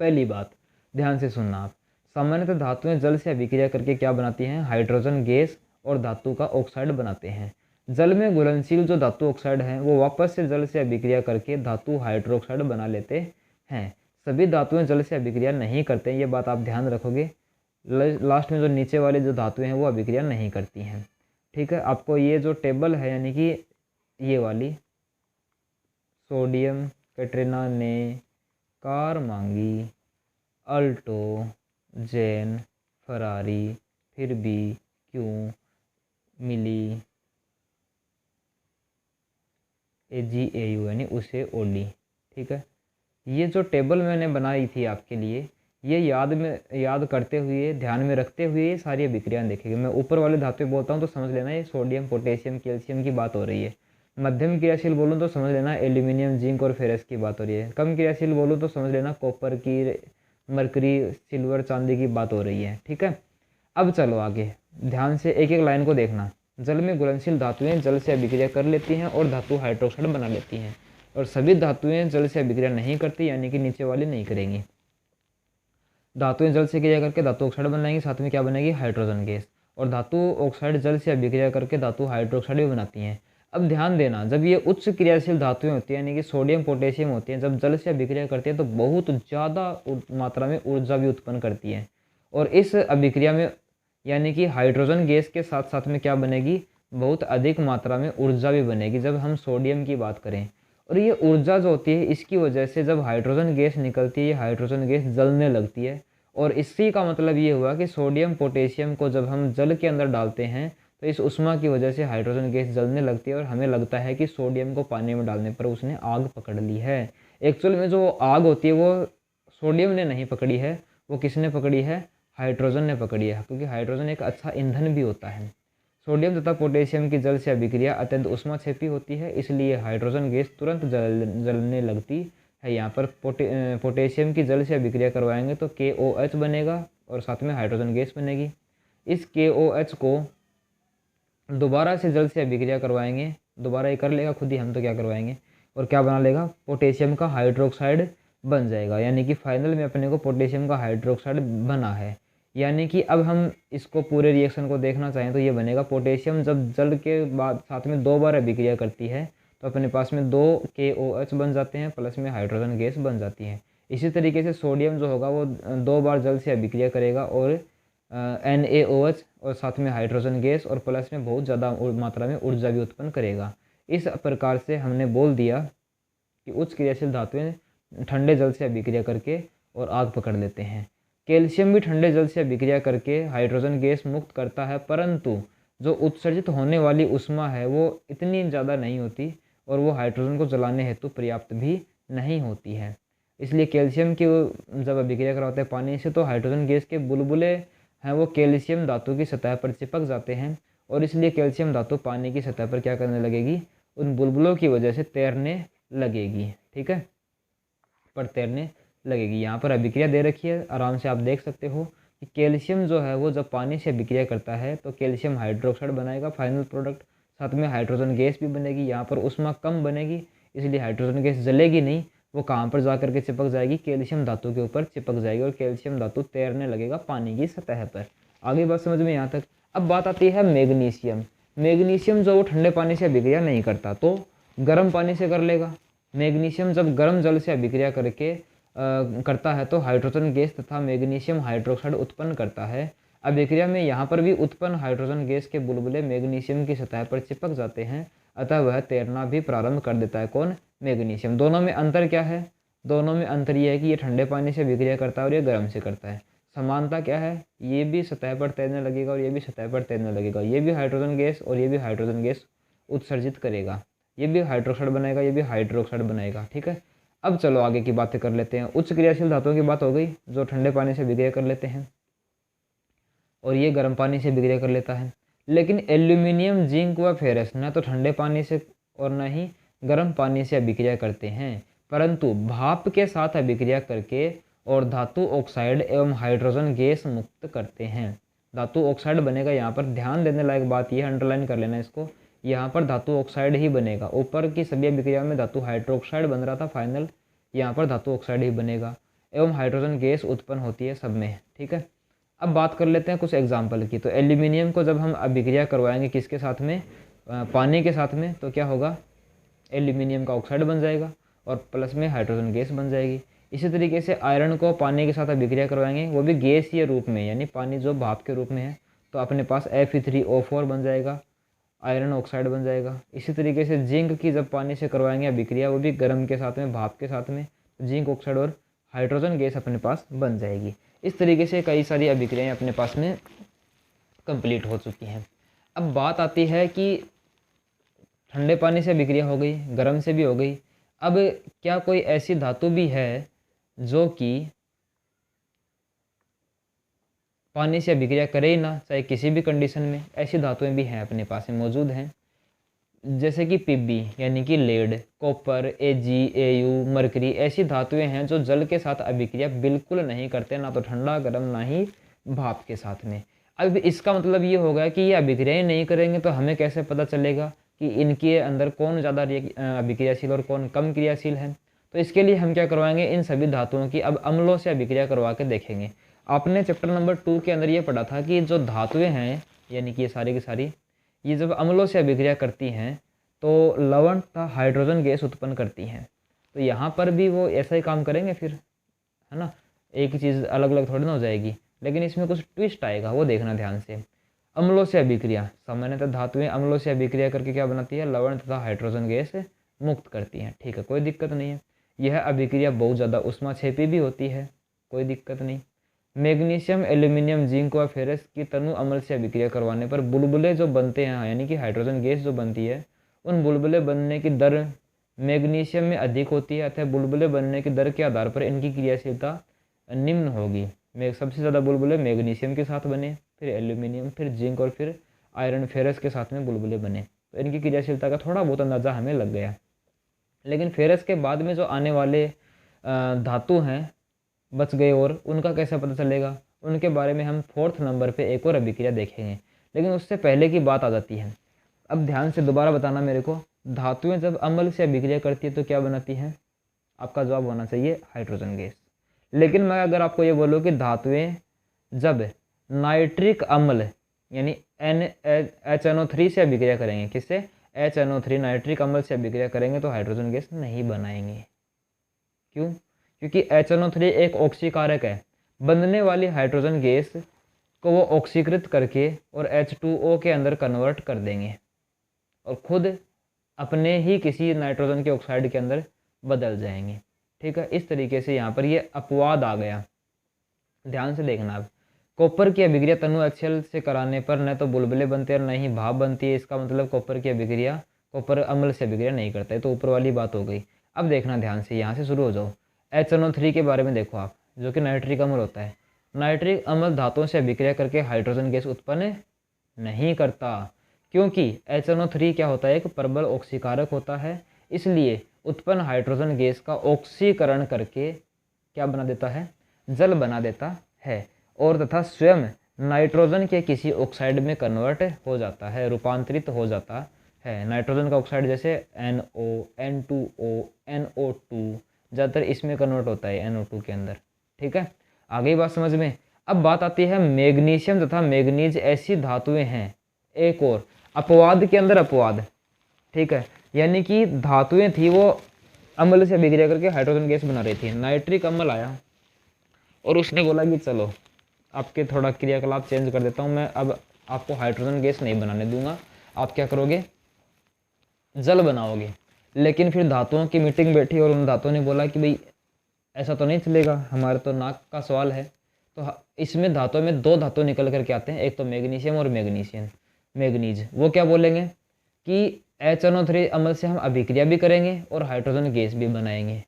S1: पहली बात ध्यान से सुनना आप, सामान्यतः धातुएं जल से अभिक्रिया करके क्या बनाती हैं, हाइड्रोजन गैस और धातु का ऑक्साइड बनाते हैं। जल में घुलनशील जो धातु ऑक्साइड है वो वापस से जल से अभिक्रिया करके धातु हाइड्रोक्साइड बना लेते हैं। सभी धातुएं जल से अभिक्रिया नहीं करते हैं, ये बात आप ध्यान रखोगे। लास्ट में जो नीचे वाली जो धातुएं हैं वो अभिक्रिया नहीं करती हैं, ठीक है। आपको ये जो टेबल है यानी कि ये वाली, सोडियम कैटरीना ने कार मांगी, अल्टो, जैन, फरारी, फिर भी क्यों मिली AGAU यानी उसे ओली, ठीक है। ये जो टेबल मैंने बनाई थी आपके लिए, ये याद करते हुए, ध्यान में रखते हुए ये सारी अभिक्रियाएं देखेंगे। मैं ऊपर वाले धातु बोलता हूँ तो समझ लेना ये सोडियम, पोटेशियम, कैल्शियम की बात हो रही है। मध्यम क्रियाशील बोलूँ तो समझ लेना एल्यूमिनियम, जिंक और फेरस की बात हो रही है। कम क्रियाशील बोलूँ तो समझ लेना कॉपर की, मरकरी, सिल्वर, चांदी की बात हो रही है। ठीक है, अब चलो आगे, ध्यान से एक एक लाइन को देखना। जल में घुलनशील धातुएं जल से अभिक्रिया कर लेती हैं और धातु हाइड्रोक्साइड बना लेती हैं, और सभी धातुएं जल से अभिक्रिया नहीं करती, यानी कि नीचे वाली नहीं करेंगी। धातुएं जल से क्रिया करके धातु ऑक्साइड बनाएंगी, साथ में क्या बनेगी, हाइड्रोजन गैस। और धातु ऑक्साइड जल से अभिक्रिया करके धातु हाइड्रोक्साइड भी बनाती हैं। अब ध्यान देना, जब ये उच्च क्रियाशील धातुएं होती हैं, यानी कि सोडियम, पोटेशियम होती हैं, जब जल से अभिक्रिया करती है तो बहुत ज़्यादा मात्रा में ऊर्जा भी उत्पन्न करती है। और इस अभिक्रिया में यानी कि हाइड्रोजन गैस के साथ साथ में क्या बनेगी, बहुत अधिक मात्रा में ऊर्जा भी बनेगी जब हम सोडियम की बात करें। और ये ऊर्जा जो होती है, इसकी वजह से जब हाइड्रोजन गैस निकलती है, ये हाइड्रोजन गैस जलने लगती है। और इसी का मतलब ये हुआ कि सोडियम, पोटेशियम को जब हम जल के अंदर डालते हैं तो इस उष्मा की वजह से हाइड्रोजन गैस जलने लगती है, और हमें लगता है कि सोडियम को पानी में डालने पर उसने आग पकड़ ली है। एक्चुअल में जो आग होती है वो सोडियम ने नहीं पकड़ी है, वो किसने पकड़ी है, हाइड्रोजन ने पकड़ी है, क्योंकि हाइड्रोजन एक अच्छा ईंधन भी होता है। सोडियम तथा पोटेशियम की जल से अभिक्रिया अत्यंत उष्माक्षेपी होती है, इसलिए हाइड्रोजन गैस तुरंत जलने लगती है। यहाँ पर पोटेशियम की जल से अभिक्रिया करवाएंगे तो KOH बनेगा और साथ में हाइड्रोजन गैस बनेगी। इस KOH को दोबारा से जल से अभिक्रिया करवाएंगे, दोबारा ये कर लेगा खुद ही, हम तो क्या करवाएंगे, और क्या बना लेगा, पोटेशियम का हाइड्रोक्साइड बन जाएगा। यानी कि फाइनल में अपने को पोटेशियम का हाइड्रोक्साइड बना है। यानी कि अब हम इसको पूरे रिएक्शन को देखना चाहें तो ये बनेगा, पोटेशियम जब जल के बाद साथ में 2 बार अभिक्रिया करती है तो अपने पास में 2 KOH बन जाते हैं, प्लस में हाइड्रोजन गैस बन जाती है। इसी तरीके से सोडियम जो होगा वो 2 बार जल से अभिक्रिया करेगा और NaOH और साथ में हाइड्रोजन गैस और प्लस में बहुत ज़्यादा मात्रा में ऊर्जा भी उत्पन्न करेगा। इस प्रकार से हमने बोल दिया कि उच्च क्रियाशील धातुएं ठंडे जल से अभिक्रिया करके और आग पकड़ लेते हैं। कैल्शियम भी ठंडे जल से अभिक्रिया करके हाइड्रोजन गैस मुक्त करता है, परंतु जो उत्सर्जित होने वाली ऊष्मा है वो इतनी ज़्यादा नहीं होती और वो हाइड्रोजन को जलाने हेतु पर्याप्त भी नहीं होती है। इसलिए कैल्शियम की जब अभिक्रिया करवाते हैं पानी से तो हाइड्रोजन गैस के बुलबुले हैं वो कैल्शियम धातु की सतह पर चिपक जाते हैं, और इसलिए कैल्शियम धातु पानी की सतह पर क्या करने लगेगी, उन बुलबुलों की वजह से तैरने लगेगी। ठीक है, पर तैरने लगेगी। यहाँ पर अभिक्रिया दे रखी है, आराम से आप देख सकते हो कि कैल्शियम जो है वो जब पानी से अभिक्रिया करता है तो कैल्शियम हाइड्रोक्साइड बनाएगा फाइनल प्रोडक्ट, साथ में हाइड्रोजन गैस भी बनेगी। यहाँ पर ऊष्मा कम बनेगी, इसलिए हाइड्रोजन गैस जलेगी नहीं, वो कहाँ पर जा करके चिपक जाएगी, कैल्शियम धातु के ऊपर चिपक जाएगी और कैल्शियम धातु तैरने लगेगा पानी की सतह पर। आगे बात समझ में यहाँ तक। अब बात आती है मैग्नीशियम। मैग्नीशियम जो वो ठंडे पानी से अभिक्रिया नहीं करता तो गर्म पानी से कर लेगा। मैग्नीशियम जब गर्म जल से अभिक्रिया करके करता है तो हाइड्रोजन गैस तथा मैग्नीशियम हाइड्रोक्साइड उत्पन्न करता है। अभिक्रिया में यहाँ पर भी उत्पन्न हाइड्रोजन गैस के बुलबुले मैग्नीशियम की सतह पर चिपक जाते हैं, अतः वह तैरना भी प्रारंभ कर देता है। कौन, मैग्नीशियम। दोनों में अंतर क्या है, दोनों में अंतर ये है कि ये ठंडे पानी से अभिक्रिया करता है और ये गर्म से करता है। समानता क्या है, ये भी सतह पर तैरने लगेगा और ये भी सतह पर तैरने लगेगा। ये भी हाइड्रोजन गैस और ये भी हाइड्रोजन गैस उत्सर्जित करेगा, ये भी हाइड्रोक्साइड बनाएगा, ये भी हाइड्रोक्साइड बनाएगा। ठीक है, अब चलो आगे की बातें कर लेते हैं। उच्च क्रियाशील धातुओं की बात हो गई जो ठंडे पानी से अभिक्रिया कर लेते हैं और ये गर्म पानी से अभिक्रिया कर लेता है। लेकिन एल्यूमिनियम, जिंक व फेरस न तो ठंडे पानी से और न ही गर्म पानी से अभिक्रिया करते हैं, परंतु भाप के साथ अभिक्रिया करके और धातु ऑक्साइड एवं हाइड्रोजन गैस मुक्त करते हैं। धातु ऑक्साइड बनेगा। यहाँ पर ध्यान देने लायक बात यह, अंडरलाइन कर लेना इसको, यहाँ पर धातु ऑक्साइड ही बनेगा। ऊपर की सभी अभिक्रिया में धातु हाइड्रोक्साइड बन रहा था फाइनल, यहाँ पर धातु ऑक्साइड ही बनेगा एवं हाइड्रोजन गैस उत्पन्न होती है सब में। ठीक है, अब बात कर लेते हैं कुछ एग्जाम्पल की। तो एल्यूमिनियम को जब हम अभिक्रिया करवाएंगे किसके साथ में, पानी के साथ में, तो क्या होगा, एल्यूमिनियम का ऑक्साइड बन जाएगा और प्लस में हाइड्रोजन गैस बन जाएगी। इसी तरीके से आयरन को पानी के साथ अभिक्रिया करवाएंगे, वो भी गैसीय रूप में, यानी पानी जो भाप के रूप में है, तो अपने पास Fe3O4 बन जाएगा, आयरन ऑक्साइड बन जाएगा। इसी तरीके से जिंक की जब पानी से करवाएंगे अभिक्रिया, वो भी गर्म के साथ में, भाप के साथ में, जिंक ऑक्साइड और हाइड्रोजन गैस अपने पास बन जाएगी। इस तरीके से कई सारी अभिक्रियाएं अपने पास में कंप्लीट हो चुकी हैं। अब बात आती है कि ठंडे पानी से अभिक्रिया हो गई, गर्म से भी हो गई, अब क्या कोई ऐसी धातु भी है जो कि पानी से अभिक्रिया करे ही ना, चाहे किसी भी कंडीशन में, ऐसी धातुएं भी हैं अपने पास में मौजूद हैं। जैसे कि Pb यानी कि lead, copper, Ag, Au, mercury, ऐसी धातुएं हैं जो जल के साथ अभिक्रिया बिल्कुल नहीं करते, ना तो ठंडा गर्म ना ही भाप के साथ में। अब इसका मतलब ये होगा कि ये अभिक्रिया ही नहीं करेंगे तो हमें कैसे पता चलेगा कि इनके अंदर कौन ज़्यादा अभिक्रियाशील और कौन कम क्रियाशील है। तो इसके लिए हम क्या करवाएंगे, इन सभी धातुओं की अब अम्लों से अभिक्रिया करवा के देखेंगे। आपने चैप्टर नंबर 2 के अंदर ये पढ़ा था कि जो धातुएं हैं यानी कि ये सारी की सारी, ये जब अम्लों से अभिक्रिया करती हैं तो लवण तथा हाइड्रोजन गैस उत्पन्न करती हैं। तो यहाँ पर भी वो ऐसा ही काम करेंगे फिर, है ना, एक ही चीज़ अलग अलग थोड़ी ना हो जाएगी, लेकिन इसमें कुछ ट्विस्ट आएगा, वो देखना ध्यान से। अम्लों से अभिक्रिया, सामान्यतः धातुएं अम्लों से अभिक्रिया करके क्या बनाती है, लवण तथा हाइड्रोजन गैस मुक्त करती हैं। ठीक है, कोई दिक्कत नहीं है। यह अभिक्रिया बहुत ज़्यादा उष्माक्षेपी भी होती है, कोई दिक्कत नहीं। मैग्नीशियम, एल्यूमिनियम, जिंक व फेरस की तनु अम्ल से अभिक्रिया करवाने पर बुलबुले जो बनते हैं, यानी कि हाइड्रोजन गैस जो बनती है, उन बुलबुले बनने की दर मैग्नीशियम में अधिक होती है, अतः बुलबुले बनने की दर के आधार पर इनकी क्रियाशीलता निम्न होगी। सबसे ज़्यादा बुलबुले मैग्नीशियम के साथ बने, फिर एल्यूमिनियम, फिर जिंक और फिर आयरन फेरस के साथ में बुलबुले बने। तो इनकी क्रियाशीलता का थोड़ा बहुत अंदाज़ा हमें लग गया। लेकिन फेरस के बाद में जो आने वाले धातु हैं बच गए, और उनका कैसे पता चलेगा, उनके बारे में हम 4th नंबर पे एक और अभिक्रिया देखेंगे। लेकिन उससे पहले की बात आ जाती है, अब ध्यान से दोबारा बताना मेरे को, धातुएं जब अम्ल से अभिक्रिया करती है तो क्या बनाती हैं, आपका जवाब होना चाहिए हाइड्रोजन गैस। लेकिन मैं अगर आपको ये बोलूँ कि धातुएं जब नाइट्रिक अम्ल यानी HNO3 से अभिक्रिया करेंगे, किससे, HNO3 नाइट्रिक अम्ल से अभिक्रिया करेंगे, तो हाइड्रोजन गैस नहीं बनाएंगे। क्यों, क्योंकि HNO3 एक ऑक्सीकारक है, बनने वाली हाइड्रोजन गैस को वो ऑक्सीकृत करके और H2O के अंदर कन्वर्ट कर देंगे और खुद अपने ही किसी नाइट्रोजन के ऑक्साइड के अंदर बदल जाएंगे। ठीक है, इस तरीके से यहाँ पर ये अपवाद आ गया, ध्यान से देखना। अब कॉपर की अभिक्रिया तनु HCl से कराने पर न तो बुलबुले बनते हैं और न ही भाप बनती है, इसका मतलब कॉपर की अभिक्रिया, कॉपर अम्ल से अभिक्रिया नहीं करता है। तो ऊपर वाली बात हो गई। अब देखना ध्यान से, यहाँ से शुरू हो जाओ। HNO3 के बारे में देखो आप, जो कि नाइट्रिक अम्ल होता है। नाइट्रिक अम्ल धातुओं से अभिक्रिया करके हाइड्रोजन गैस उत्पन्न नहीं करता, क्योंकि HNO3 क्या होता है, एक प्रबल ऑक्सीकारक होता है, इसलिए उत्पन्न हाइड्रोजन गैस का ऑक्सीकरण करके क्या बना देता है, जल बना देता है, और तथा स्वयं नाइट्रोजन के किसी ऑक्साइड में कन्वर्ट हो जाता है, रूपांतरित हो जाता है। नाइट्रोजन का ऑक्साइड जैसे NO, N2O, NO2, ज़्यादातर इसमें कन्वर्ट होता है NO2 के अंदर। ठीक है, आ गई बात समझ में। अब बात आती है मैग्नीशियम तथा मैग्नीज, ऐसी धातुएं हैं, एक और अपवाद के अंदर अपवाद। ठीक है, यानी कि धातुएं थी वो अम्ल से अभिक्रिया करके हाइड्रोजन गैस बना रही थी। नाइट्रिक अम्ल आया और उसने बोला कि चलो आपके थोड़ा क्रियाकलाप चेंज कर देता हूँ, मैं अब आपको हाइड्रोजन गैस नहीं बनाने दूंगा, आप क्या करोगे, जल बनाओगे। लेकिन फिर धातुओं की मीटिंग बैठी और उन धातुओं ने बोला कि भाई ऐसा तो नहीं चलेगा, हमारे तो नाक का सवाल है। तो इसमें धातुओं में 2 धातु निकल करके आते हैं, एक तो मैग्नीशियम और मैग्नीज। वो क्या बोलेंगे कि HNO3 अम्ल से हम अभिक्रिया भी करेंगे और हाइड्रोजन गैस भी बनाएंगे,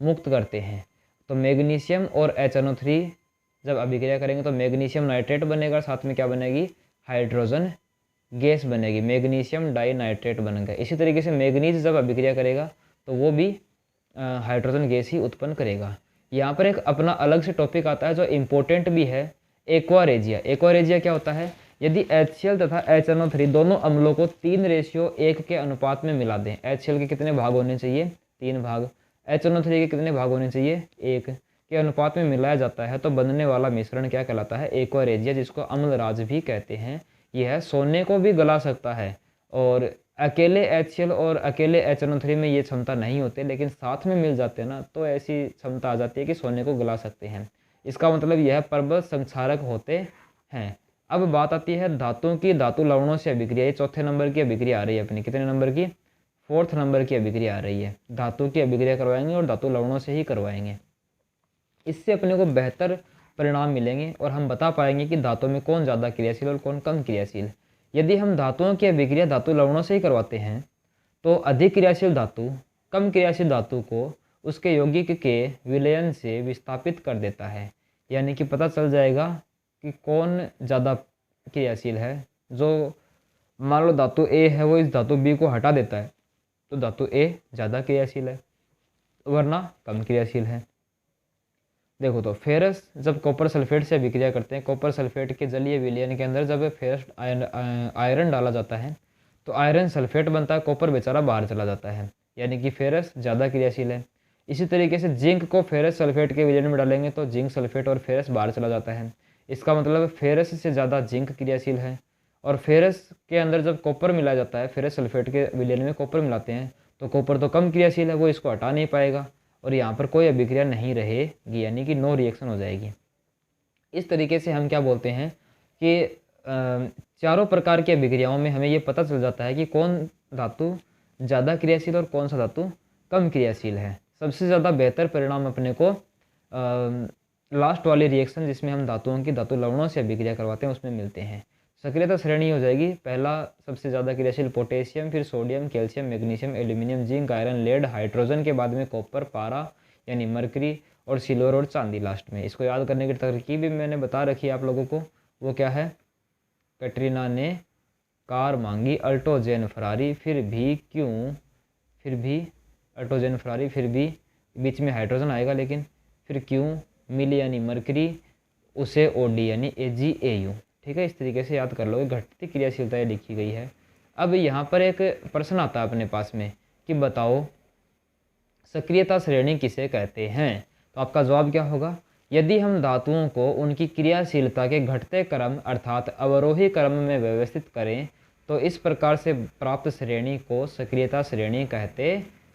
S1: मुक्त करते हैं। तो मैग्नीशियम और HNO3 जब अभिक्रिया करेंगे तो मैग्नीशियम नाइट्रेट बनेगा, साथ में क्या बनेगी, हाइड्रोजन गैस बनेगी, मैग्नीशियम डाई नाइट्रेट बनेगा। इसी तरीके से मैग्नीज जब अभिक्रिया करेगा तो वो भी हाइड्रोजन गैस ही उत्पन्न करेगा। यहाँ पर एक अपना अलग से टॉपिक आता है जो इम्पोर्टेंट भी है, एक्वारेजिया। एक्वारेजिया क्या होता है, यदि HCl तथा HNO3 दोनों अम्लों को 3:1 के अनुपात में मिला दें, HCl के कितने भाग होने चाहिए, 3 भाग, HNO3 के कितने भाग होने चाहिए, 1 के अनुपात में मिलाया जाता है, तो बनने वाला मिश्रण क्या कहलाता है, एक्वारेजिया, जिसको अम्लराज भी कहते हैं। यह सोने को भी गला सकता है, और अकेले HCl और अकेले HNO3 में ये क्षमता नहीं होती, लेकिन साथ में मिल जाते हैं ना, तो ऐसी क्षमता आ जाती है कि सोने को गला सकते हैं। इसका मतलब यह प्रबल संक्षारक होते हैं। अब बात आती है धातुओं की, धातु लवणों से अभिक्रिया। ये 4थे नंबर की अभिक्रिया आ रही है अपनी, कितने नंबर की, 4th नंबर की अभिक्रिया आ रही है। धातु की अभिक्रिया करवाएंगे और धातु लवणों से ही करवाएंगे। इससे अपने को बेहतर परिणाम मिलेंगे और हम बता पाएंगे कि धातु में कौन ज़्यादा क्रियाशील और कौन कम क्रियाशील। यदि हम धातुओं की अभिक्रिया धातु लवणों से ही करवाते हैं तो अधिक क्रियाशील धातु कम क्रियाशील धातु को उसके यौगिक के विलयन से विस्थापित कर देता है, यानी कि पता चल जाएगा कि कौन ज़्यादा क्रियाशील है। जो मान लो धातु ए है वो इस धातु बी को हटा देता है तो धातु ए ज़्यादा क्रियाशील है, वरना कम क्रियाशील है। देखो तो फेरस जब कॉपर सल्फेट से अभिक्रिया करते हैं, कॉपर सल्फेट के जलीय विलयन के अंदर जब फेरस आयरन डाला जाता है तो आयरन सल्फेट बनता है, कॉपर बेचारा बाहर चला जाता है, यानी कि फेरस ज़्यादा क्रियाशील है। इसी तरीके से जिंक को फेरस सल्फेट के विलयन में डालेंगे तो जिंक सल्फेट और फेरस बाहर चला जाता है। इसका मतलब फेरस से ज़्यादा जिंक क्रियाशील है। और फेरस के अंदर जब कॉपर मिलाया जाता है, फेरस सल्फेट के विलयन में कॉपर मिलाते हैं तो कॉपर तो कम क्रियाशील है, वो इसको हटा नहीं पाएगा और यहाँ पर कोई अभिक्रिया नहीं रहेगी, यानी कि नो रिएक्शन हो जाएगी। इस तरीके से हम क्या बोलते हैं कि चारों प्रकार की अभिक्रियाओं में हमें ये पता चल जाता है कि कौन धातु ज़्यादा क्रियाशील और कौन सा धातु कम क्रियाशील है। सबसे ज़्यादा बेहतर परिणाम अपने को लास्ट वाली रिएक्शन जिसमें हम धातुओं की धातु लवणों से अभिक्रिया करवाते हैं उसमें मिलते हैं। सक्रियता श्रेणी हो जाएगी, पहला सबसे ज़्यादा क्रियाशील पोटेशियम, फिर sodium, calcium, magnesium, aluminium, zinc, iron, lead, hydrogen के बाद में कॉपर, पारा यानी मरकरी और सिल्वर और चांदी लास्ट में। इसको याद करने की तरकीब भी मैंने बता रखी है आप लोगों को, वो क्या है, कैटरीना ने कार मांगी अल्टोजेन फरारी फिर भी क्यों, फिर भी अल्टोजेन फरारी फिर भी बीच में हाइड्रोजन आएगा लेकिन फिर क्यों मिली यानी मरकरी, उसे ओडी यानी AgAu। ठीक है, इस तरीके से याद कर लो, घटती क्रियाशीलता ये लिखी गई है। अब यहाँ पर एक प्रश्न आता है अपने पास में कि बताओ सक्रियता श्रेणी किसे कहते हैं। तो आपका जवाब क्या होगा, यदि हम धातुओं को उनकी क्रियाशीलता के घटते क्रम अर्थात अवरोही क्रम में व्यवस्थित करें तो इस प्रकार से प्राप्त श्रेणी को सक्रियता श्रेणी कहते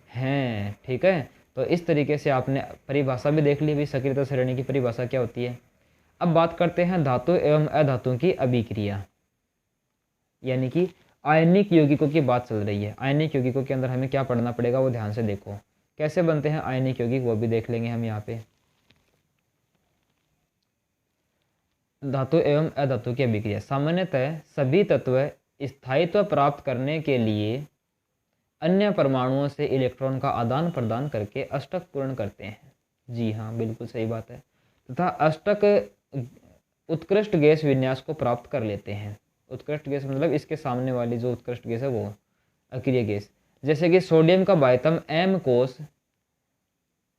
S1: हैं। ठीक है, तो इस तरीके से आपने परिभाषा भी देख ली भाई, सक्रियता श्रेणी की परिभाषा क्या होती है। अब बात करते हैं धातु एवं अधातु की अभिक्रिया, यानी कि आयनिक यौगिकों की बात चल रही है। आयनिक यौगिकों के अंदर हमें क्या पढ़ना पड़ेगा वो ध्यान से देखो, कैसे बनते हैं आयनिक यौगिक वो भी देख लेंगे हम यहाँ पे। धातु एवं अधातु की अभिक्रिया, सामान्यतः सभी तत्व स्थायित्व प्राप्त करने के लिए अन्य परमाणुओं से इलेक्ट्रॉन का आदान प्रदान करके अष्टक पूर्ण करते हैं। जी हाँ, बिल्कुल सही बात है। तथा अष्टक उत्कृष्ट गैस विन्यास को प्राप्त कर लेते हैं। उत्कृष्ट गैस मतलब इसके सामने वाली जो उत्कृष्ट गैस है वो अक्रिय गैस। जैसे कि सोडियम का बायतम M कोष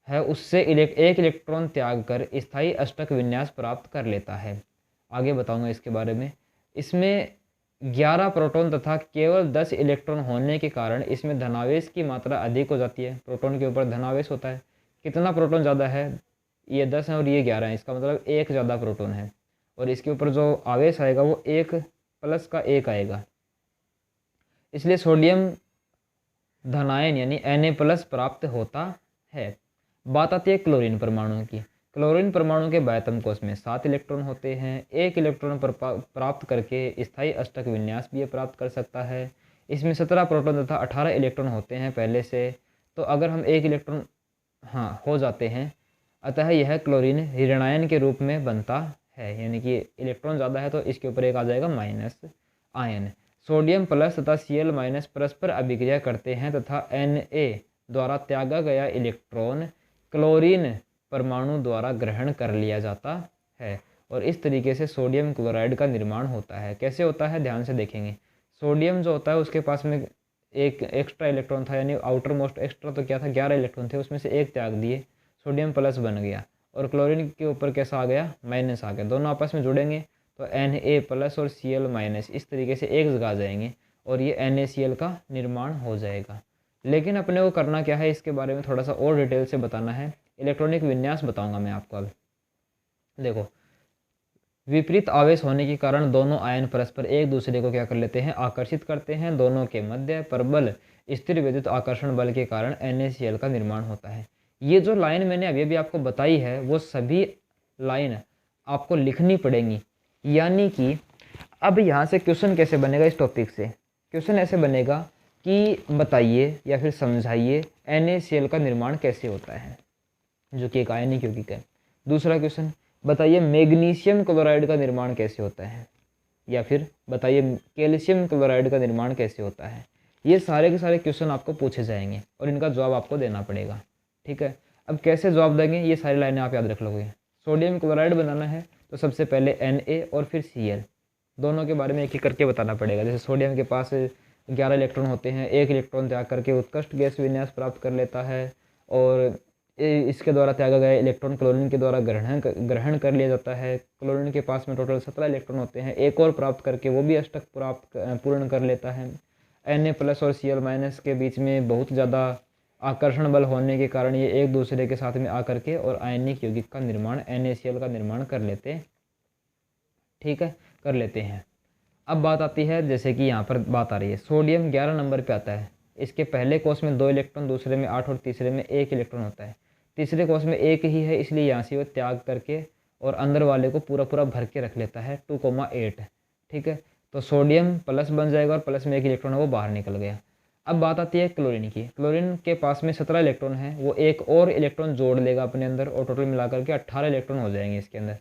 S1: है, उससे एक इलेक्ट्रॉन त्याग कर स्थायी अष्टक विन्यास प्राप्त कर लेता है। आगे बताऊंगा इसके बारे में। इसमें 11 प्रोटॉन तथा केवल 10 इलेक्ट्रॉन होने के कारण इसमें धनावेश की मात्रा अधिक हो जाती है। प्रोटॉन के ऊपर धनावेश होता है, कितना प्रोटॉन ज़्यादा है, ये 10 है और ये 11 है, इसका मतलब एक ज़्यादा प्रोटॉन है और इसके ऊपर जो आवेश आएगा वो 1 प्लस का 1 आएगा, इसलिए सोडियम धनायन यानी Na+ प्राप्त होता है। बात आती है क्लोरीन परमाणु की। क्लोरीन परमाणु के बायतम कोष में 7 इलेक्ट्रॉन होते हैं। 1 इलेक्ट्रॉन पर प्राप्त करके स्थायी अष्टक विन्यास भी ये प्राप्त कर सकता है। इसमें 17 प्रोटॉन तथा 18 इलेक्ट्रॉन होते हैं पहले से, तो अगर हम 1 इलेक्ट्रॉन हो जाते हैं, अतः यह क्लोरीन ऋणायन के रूप में बनता है, यानी कि इलेक्ट्रॉन ज़्यादा है तो इसके ऊपर एक आ जाएगा माइनस आयन। सोडियम प्लस तथा Cl- परस्पर अभिक्रिया करते हैं तथा Na द्वारा त्यागा गया इलेक्ट्रॉन क्लोरीन परमाणु द्वारा ग्रहण कर लिया जाता है और इस तरीके से सोडियम क्लोराइड का निर्माण होता है। कैसे होता है ध्यान से देखेंगे। सोडियम जो होता है उसके पास में एक एक्स्ट्रा इलेक्ट्रॉन था, यानी आउटर मोस्ट एक्स्ट्रा तो क्या था, 11 इलेक्ट्रॉन थे, उसमें से एक त्याग दिए, सोडियम प्लस बन गया और क्लोरीन के ऊपर कैसा आ गया, माइनस आ गया। दोनों आपस में जुड़ेंगे तो Na+ और Cl- इस तरीके से एक जगह आ जाएंगे और ये NaCl का निर्माण हो जाएगा। लेकिन अपने को करना क्या है, इसके बारे में थोड़ा सा और डिटेल से बताना है। इलेक्ट्रॉनिक विन्यास बताऊंगा मैं आपको अब। देखो, विपरीत आवेश होने के कारण दोनों आयन परस्पर एक दूसरे को क्या कर लेते हैं, आकर्षित करते हैं। दोनों के मध्य प्रबल स्थिर विद्युत आकर्षण बल के कारण NaCl का निर्माण होता है। ये जो लाइन मैंने अभी अभी आपको बताई है वो सभी लाइन आपको लिखनी पड़ेंगी, यानी कि अब यहाँ से क्वेश्चन कैसे बनेगा इस टॉपिक से। क्वेश्चन ऐसे बनेगा कि बताइए या फिर समझाइए NaCl का निर्माण कैसे होता है, जो कि एक आयनिक यौगिक है। दूसरा क्वेश्चन, बताइए मैग्नीशियम क्लोराइड का निर्माण कैसे होता है, या फिर बताइए कैल्शियम क्लोराइड का निर्माण कैसे होता है। ये सारे के सारे क्वेश्चन आपको पूछे जाएंगे और इनका जवाब आपको देना पड़ेगा। ठीक है, अब कैसे जवाब देंगे ये सारी लाइनें आप याद रख लोगे। सोडियम क्लोराइड बनाना है तो सबसे पहले Na और फिर Cl, दोनों के बारे में एक एक करके बताना पड़ेगा। जैसे सोडियम के पास 11 इलेक्ट्रॉन होते हैं, एक इलेक्ट्रॉन त्याग करके उत्कृष्ट गैस विन्यास प्राप्त कर लेता है और इसके द्वारा त्यागा गया इलेक्ट्रॉन क्लोरीन के द्वारा ग्रहण कर लिया जाता है। क्लोरीन के पास में टोटल 17 इलेक्ट्रॉन होते हैं, एक और प्राप्त करके वो भी अष्टक पूर्ण कर लेता है। Na+ और Cl- के बीच में बहुत ज़्यादा आकर्षण बल होने के कारण ये एक दूसरे के साथ में आकर के और आयनिक यौगिक का निर्माण NaCl का निर्माण कर लेते हैं। अब बात आती है, जैसे कि यहाँ पर बात आ रही है, सोडियम 11 नंबर पे आता है। इसके पहले कोष में 2 इलेक्ट्रॉन, दूसरे में 8 और तीसरे में 1 इलेक्ट्रॉन होता है। तीसरे कोष में 1 ही है, इसलिए यहाँ से वो त्याग करके और अंदर वाले को पूरा पूरा भर के रख लेता है 2,8। ठीक है, तो सोडियम प्लस बन जाएगा और प्लस में 1 इलेक्ट्रॉन है वो बाहर निकल गया। अब बात आती है क्लोरीन की। क्लोरीन के पास में 17 इलेक्ट्रॉन है, वो एक और इलेक्ट्रॉन जोड़ लेगा अपने अंदर और टोटल मिलाकर के 18 इलेक्ट्रॉन हो जाएंगे इसके अंदर।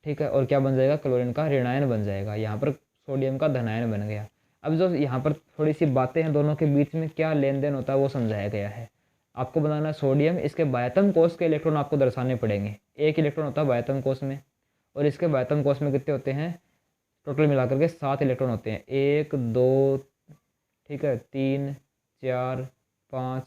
S1: ठीक है, और क्या बन जाएगा, क्लोरीन का ऋणायन बन जाएगा। यहाँ पर सोडियम का धनायन बन गया। अब जो यहाँ पर थोड़ी सी बातें हैं, दोनों के बीच में क्या लेन देन होता है वो समझाया गया है। आपको बनाना है सोडियम, इसके बाह्यतम कोष के इलेक्ट्रॉन आपको दर्शाने पड़ेंगे। 1 इलेक्ट्रॉन होता है बाह्यतम कोष में और इसके बाह्यतम कोष में कितने होते हैं, टोटल मिलाकर के 7 इलेक्ट्रॉन होते हैं। 1 2 ठीक है 3 4 5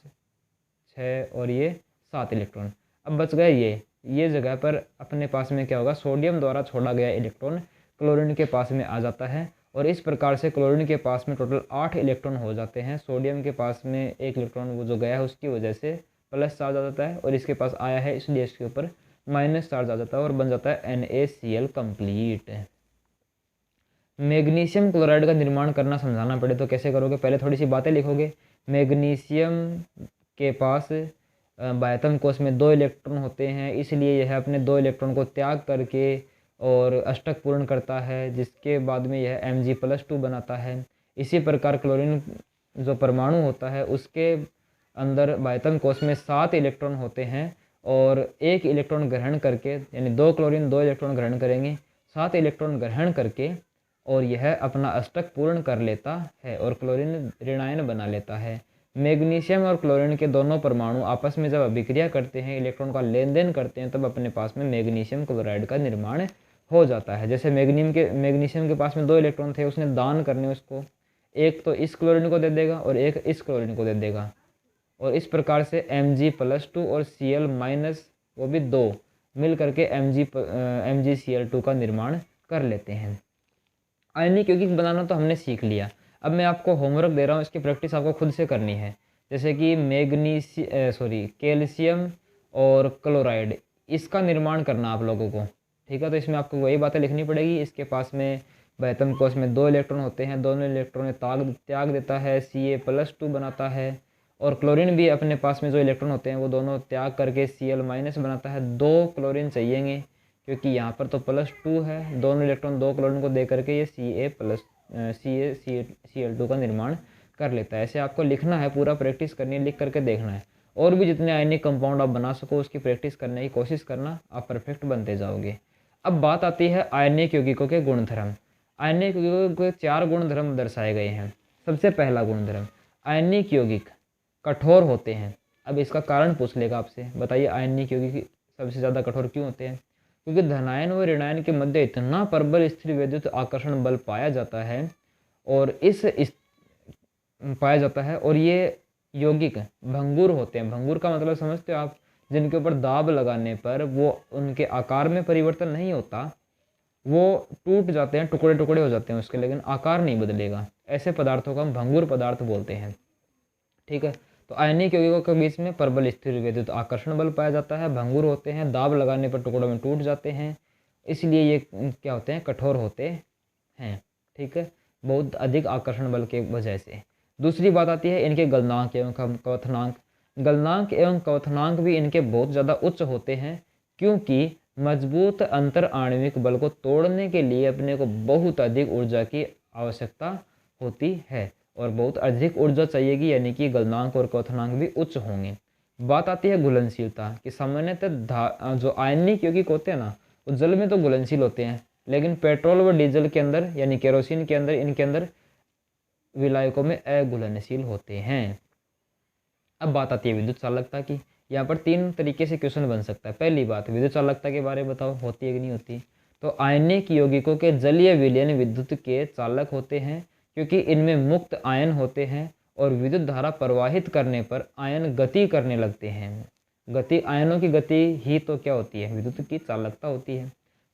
S1: 6 और ये 7 इलेक्ट्रॉन। अब बच गए ये जगह पर अपने पास में क्या होगा, सोडियम द्वारा छोड़ा गया इलेक्ट्रॉन क्लोरीन के पास में आ जाता है और इस प्रकार से क्लोरीन के पास में टोटल 8 इलेक्ट्रॉन हो जाते हैं। सोडियम के पास में 1 इलेक्ट्रॉन वो जो गया है उसकी वजह से प्लस चार्ज आ जाता है और इसके पास आया है इसलिए इसके ऊपर माइनस चार्ज आ जाता है और बन जाता है NaCl कंप्लीट। मैग्नीशियम क्लोराइड का निर्माण करना समझाना पड़े तो कैसे करोगे, पहले थोड़ी सी बातें लिखोगे। मैग्नीशियम के पास बाह्यतम कोष में 2 इलेक्ट्रॉन होते हैं, इसलिए यह अपने 2 इलेक्ट्रॉन को त्याग करके और अष्टक पूर्ण करता है, जिसके बाद में यह Mg+2 बनाता है। इसी प्रकार क्लोरीन जो परमाणु होता है उसके अंदर बाह्यतम कोष में 7 इलेक्ट्रॉन होते हैं और 1 इलेक्ट्रॉन ग्रहण करके, यानी 2 क्लोरीन 2 इलेक्ट्रॉन ग्रहण करेंगे, 7 इलेक्ट्रॉन ग्रहण करके और यह अपना अष्टक पूर्ण कर लेता है और क्लोरीन ऋणायन बना लेता है। मैग्नीशियम और क्लोरीन के दोनों परमाणु आपस में जब अभिक्रिया करते हैं, इलेक्ट्रॉन का लेन देन करते हैं, तब अपने पास में मैग्नीशियम क्लोराइड का निर्माण हो जाता है। जैसे मैग्नीशियम के पास में 2 इलेक्ट्रॉन थे, उसने दान करने उसको, एक तो इस क्लोरीन को दे देगा और एक इस क्लोरीन को दे देगा और इस प्रकार से Mg+2 और Cl- वो भी 2 मिल करके MgCl2 का निर्माण कर लेते हैं। आयनिक यौगिक बनाना तो हमने सीख लिया। अब मैं आपको होमवर्क दे रहा हूँ, इसकी प्रैक्टिस आपको खुद से करनी है। जैसे कि कैल्शियम और क्लोराइड, इसका निर्माण करना आप लोगों को। ठीक है, तो इसमें आपको वही बातें लिखनी पड़ेगी। इसके पास में बाह्यतम कोष में 2 इलेक्ट्रॉन होते हैं, दोनों इलेक्ट्रॉन त्याग देता है, Ca+2 बनाता है और क्लोरीन भी अपने पास में जो इलेक्ट्रॉन होते हैं वो दोनों त्याग करके Cl- बनाता है। 2 क्लोरीन चाहिएंगे क्योंकि यहाँ पर तो +2 है, दोनों इलेक्ट्रॉन 2 क्लोरीन को दे करके ये Cl2 का निर्माण कर लेता है। ऐसे आपको लिखना है, पूरा प्रैक्टिस करनी है, लिख करके देखना है। और भी जितने आयनिक कंपाउंड आप बना सको उसकी प्रैक्टिस करने की कोशिश करना, आप परफेक्ट बनते जाओगे। अब बात आती है आयनिक यौगिकों के गुणधर्म। आयनिक यौगिकों के 4 गुणधर्म दर्शाए गए हैं। सबसे पहला गुणधर्म, आयनिक यौगिक कठोर होते हैं। अब इसका कारण पूछ लेगा आपसे, बताइए आयनिक यौगिक सबसे ज़्यादा कठोर क्यों होते हैं? क्योंकि धनायन व ऋणायन के मध्य इतना प्रबल स्थिर विद्युत आकर्षण बल पाया जाता है और ये यौगिक भंगुर होते हैं। भंगुर का मतलब समझते हो आप, जिनके ऊपर दाब लगाने पर वो उनके आकार में परिवर्तन नहीं होता, वो टूट जाते हैं, टुकड़े टुकड़े हो जाते हैं उसके, लेकिन आकार नहीं बदलेगा। ऐसे पदार्थों को हम भंगुर पदार्थ बोलते हैं। ठीक है, तो आयनिक यौगिकों के बीच में प्रबल स्थिर विद्युत आकर्षण बल पाया जाता है, भंगुर होते हैं, दाब लगाने पर टुकड़ों में टूट जाते हैं, इसलिए ये क्या होते हैं, कठोर होते हैं। ठीक है, बहुत अधिक आकर्षण बल के वजह से। दूसरी बात आती है इनके गलनांक एवं क्वथनांक। गलनांक एवं क्वथनांक भी इनके बहुत ज़्यादा उच्च होते हैं, क्योंकि मजबूत अंतर आणविक बल को तोड़ने के लिए अपने को बहुत अधिक ऊर्जा की आवश्यकता होती है और बहुत अधिक ऊर्जा चाहिएगी, यानी कि गलनांक और क्वथनांक भी उच्च होंगे। बात आती है घुलनशीलता की। सामान्यतः जो आयनिक यौगिक होते हैं ना, वो जल में तो घुलनशील होते हैं, लेकिन पेट्रोल व डीजल के अंदर यानी केरोसिन के अंदर, इनके अंदर विलायकों में अघुलनशील होते हैं। अब बात आती है विद्युत चालकता की। यहाँ पर 3 तरीके से क्वेश्चन बन सकता है। पहली बात, विद्युत चालकता के बारे में बताओ, होती है कि नहीं होती? तो आयनिक यौगिकों के जलीय विलयन विद्युत के चालक होते हैं, क्योंकि इनमें मुक्त आयन होते हैं और विद्युत धारा प्रवाहित करने पर आयन गति करने लगते हैं। गति, आयनों की गति ही तो क्या होती है, विद्युत की चालकता होती है।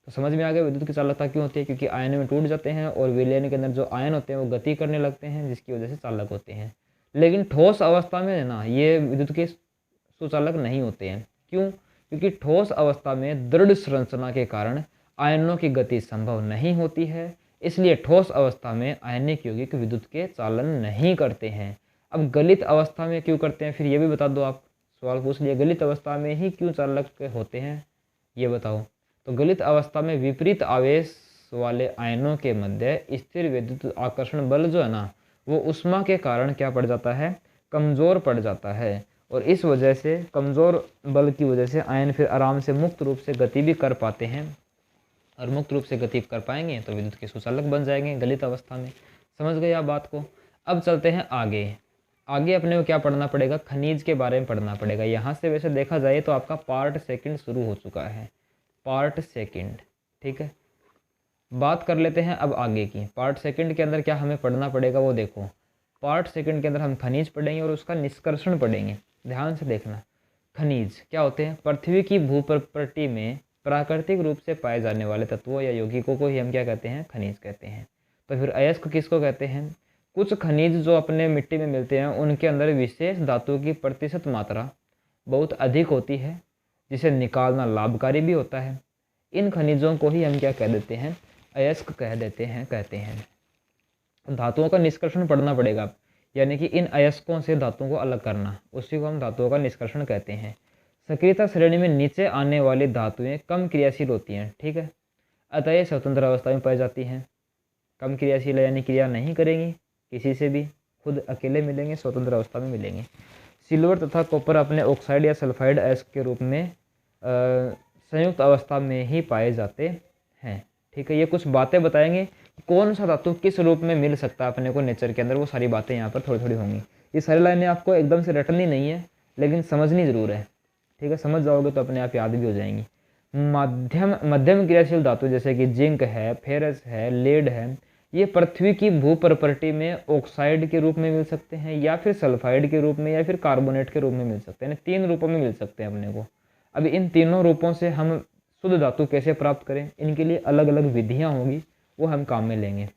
S1: तो समझ में आ गया विद्युत की चालकता क्यों होती है, क्योंकि आयन में टूट जाते हैं और विलयन के अंदर जो आयन होते हैं वो गति करने लगते हैं, जिसकी वजह से चालक होते हैं। लेकिन ठोस अवस्था में है ना, ये विद्युत के सुचालक नहीं होते हैं। क्यों? क्योंकि ठोस अवस्था में दृढ़ संरचना के कारण आयनों की गति संभव नहीं होती है, इसलिए ठोस अवस्था में आयनिक यौगिक विद्युत के चालन नहीं करते हैं। अब गलित अवस्था में क्यों करते हैं, फिर ये भी बता दो। आप सवाल पूछ लिए गलित अवस्था में ही क्यों चालक होते हैं, ये बताओ। तो गलित अवस्था में विपरीत आवेश वाले आयनों के मध्य स्थिर विद्युत आकर्षण बल जो है ना, वो ऊष्मा के कारण क्या पड़ जाता है, कमज़ोर पड़ जाता है। और इस वजह से, कमज़ोर बल की वजह से आयन फिर आराम से मुक्त रूप से गति भी कर पाते हैं, और मुक्त रूप से गति कर पाएंगे तो विद्युत के सुचालक बन जाएंगे गलित अवस्था में। समझ गए आप बात को। अब चलते हैं आगे। आगे अपने को क्या पढ़ना पड़ेगा, खनिज के बारे में पढ़ना पड़ेगा। यहाँ से वैसे देखा जाए तो आपका पार्ट सेकंड शुरू हो चुका है, पार्ट सेकंड, ठीक है। बात कर लेते हैं अब आगे की। पार्ट सेकंड के अंदर क्या हमें पढ़ना पड़ेगा वो देखो। पार्ट सेकंड के अंदर हम खनिज पढ़ेंगे और उसका निष्कर्षण पढ़ेंगे। ध्यान से देखना। खनिज क्या होते हैं, पृथ्वी की भूप्रकृति में प्राकृतिक रूप से पाए जाने वाले तत्वों या यौगिकों को ही हम क्या कहते हैं, खनिज कहते हैं। तो फिर अयस्क किसको कहते हैं, कुछ खनिज जो अपने मिट्टी में मिलते हैं उनके अंदर विशेष धातु की प्रतिशत मात्रा बहुत अधिक होती है, जिसे निकालना लाभकारी भी होता है। इन खनिजों को ही हम क्या कह देते हैं, अयस्क कह देते हैं, कहते हैं। धातुओं का निष्कर्षण पढ़ना पड़ेगा, यानी कि इन अयस्कों से धातुओं को अलग करना, उसी को हम धातुओं का निष्कर्षण कहते हैं। सक्रियता श्रेणी में नीचे आने वाली धातुएं कम क्रियाशील होती हैं, ठीक है, अतः ये स्वतंत्र अवस्था में पाई जाती हैं। कम क्रियाशील यानी क्रिया नहीं करेंगी किसी से भी, खुद अकेले मिलेंगे, स्वतंत्र अवस्था में मिलेंगे। सिल्वर तथा कॉपर अपने ऑक्साइड या सल्फाइड अयस्क के रूप में संयुक्त अवस्था में ही पाए जाते हैं, ठीक है। ये कुछ बातें बताएंगे कौन सा धातु किस रूप में मिल सकता है अपने को नेचर के अंदर, वो सारी बातें यहाँ पर थोड़ी थोड़ी होंगी। ये सारी लाइनें आपको एकदम से रटनी नहीं है, लेकिन समझनी ज़रूर है, ठीक है। समझ जाओगे तो अपने आप याद भी हो जाएंगी। मध्यम क्रियाशील धातु जैसे कि जिंक है, फेरस है, लेड है, ये पृथ्वी की भूप्रकृति में ऑक्साइड के रूप में मिल सकते हैं, या फिर सल्फाइड के रूप में, या फिर कार्बोनेट के रूप में मिल सकते हैं। 3 रूपों में मिल सकते हैं अपने को। अब इन तीनों रूपों से हम शुद्ध धातु कैसे प्राप्त करें, इनके लिए अलग अलग विधियाँ होंगी, वो हम काम में लेंगे।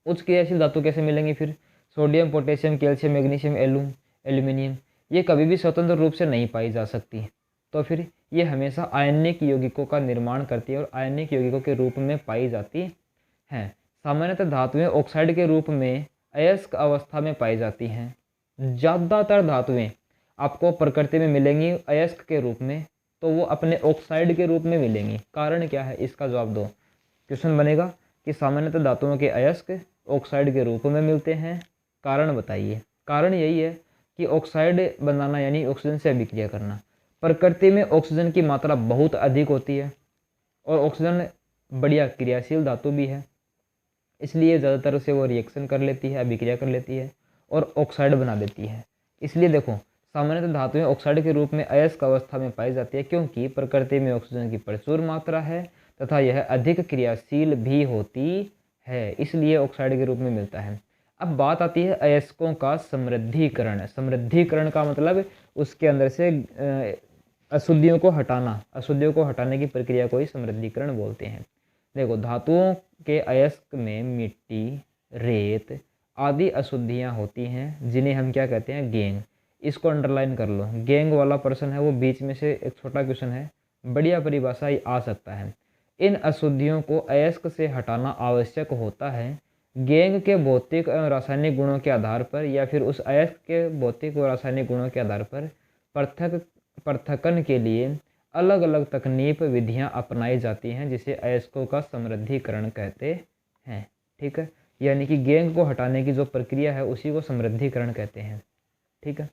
S1: उच्च क्रियाशील धातु कैसे मिलेंगी फिर, sodium, potassium, calcium, magnesium, aluminium, ये कभी भी स्वतंत्र रूप से नहीं पाई जा सकती। तो फिर ये हमेशा आयनिक यौगिकों का निर्माण करती है और आयनिक यौगिकों के रूप में पाई जाती हैं। सामान्यतः धातुएं ऑक्साइड के रूप में अयस्क अवस्था में पाई जाती हैं। ज़्यादातर धातुएं आपको प्रकृति में मिलेंगी अयस्क के रूप में, तो वो अपने ऑक्साइड के रूप में मिलेंगी। कारण क्या है, इसका जवाब दो। क्वेश्चन बनेगा कि सामान्यतः धातुओं के अयस्क ऑक्साइड के रूप में मिलते हैं, कारण बताइए। कारण यही है कि ऑक्साइड बनाना यानी ऑक्सीजन से अभिक्रिया करना। प्रकृति में ऑक्सीजन की मात्रा बहुत अधिक होती है और ऑक्सीजन बढ़िया क्रियाशील धातु भी है, इसलिए ज़्यादातर उसे वो रिएक्शन कर लेती है, अभिक्रिया कर लेती है और ऑक्साइड बना देती है। इसलिए देखो, सामान्यतः धातुएं ऑक्साइड के रूप में अयस्क अवस्था में पाई जाती है, क्योंकि प्रकृति में ऑक्सीजन की प्रचुर मात्रा है तथा यह अधिक क्रियाशील भी होती है, इसलिए ऑक्साइड के रूप में मिलता है। अब बात आती है अयस्कों का समृद्धिकरण। समृद्धिकरण का मतलब उसके अंदर से अशुद्धियों को हटाना, अशुद्धियों को हटाने की प्रक्रिया को ही समृद्धिकरण बोलते हैं। देखो, धातुओं के अयस्क में मिट्टी, रेत आदि अशुद्धियाँ होती हैं, जिन्हें हम क्या कहते हैं, गैंग। इसको अंडरलाइन कर लो, गैंग वाला पर्सन है वो बीच में से एक छोटा क्वेश्चन है, बढ़िया परिभाषा ही आ सकता है। इन अशुद्धियों को अयस्क से हटाना आवश्यक होता है। गैंग के भौतिक एवं रासायनिक गुणों के आधार पर या फिर उस अयस्क के भौतिक और रासायनिक गुणों के आधार पर पृथक्करण के लिए अलग अलग तकनीक विधियां अपनाई जाती हैं, जिसे अयस्कों का समृद्धिकरण कहते हैं, ठीक है। यानी कि गैंग को हटाने की जो प्रक्रिया है उसी को समृद्धिकरण कहते हैं, ठीक है।